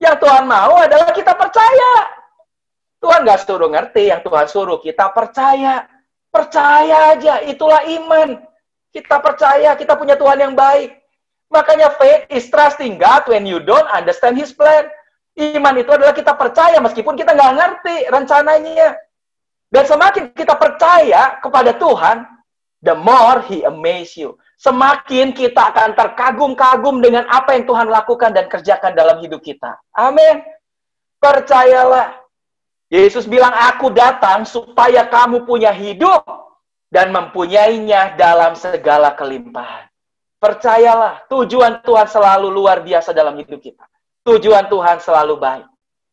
Yang Tuhan mau adalah kita percaya. Tuhan nggak suruh ngerti, yang Tuhan suruh kita percaya. Percaya aja, itulah iman. Kita percaya, kita punya Tuhan yang baik. Makanya faith is trusting God when you don't understand His plan. Iman itu adalah kita percaya meskipun kita nggak ngerti rencananya. Dan semakin kita percaya kepada Tuhan, the more He amaze you. Semakin kita akan terkagum-kagum dengan apa yang Tuhan lakukan dan kerjakan dalam hidup kita. Amin. Percayalah. Yesus bilang, aku datang supaya kamu punya hidup dan mempunyainya dalam segala kelimpahan. Percayalah, tujuan Tuhan selalu luar biasa dalam hidup kita. Tujuan Tuhan selalu baik.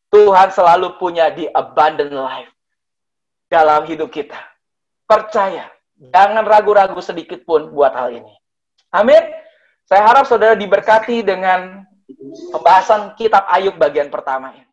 Tuhan selalu punya the abundant life dalam hidup kita. Percaya. Jangan ragu-ragu sedikit pun buat hal ini. Amin. Saya harap saudara diberkati dengan pembahasan kitab Ayub bagian pertama ini.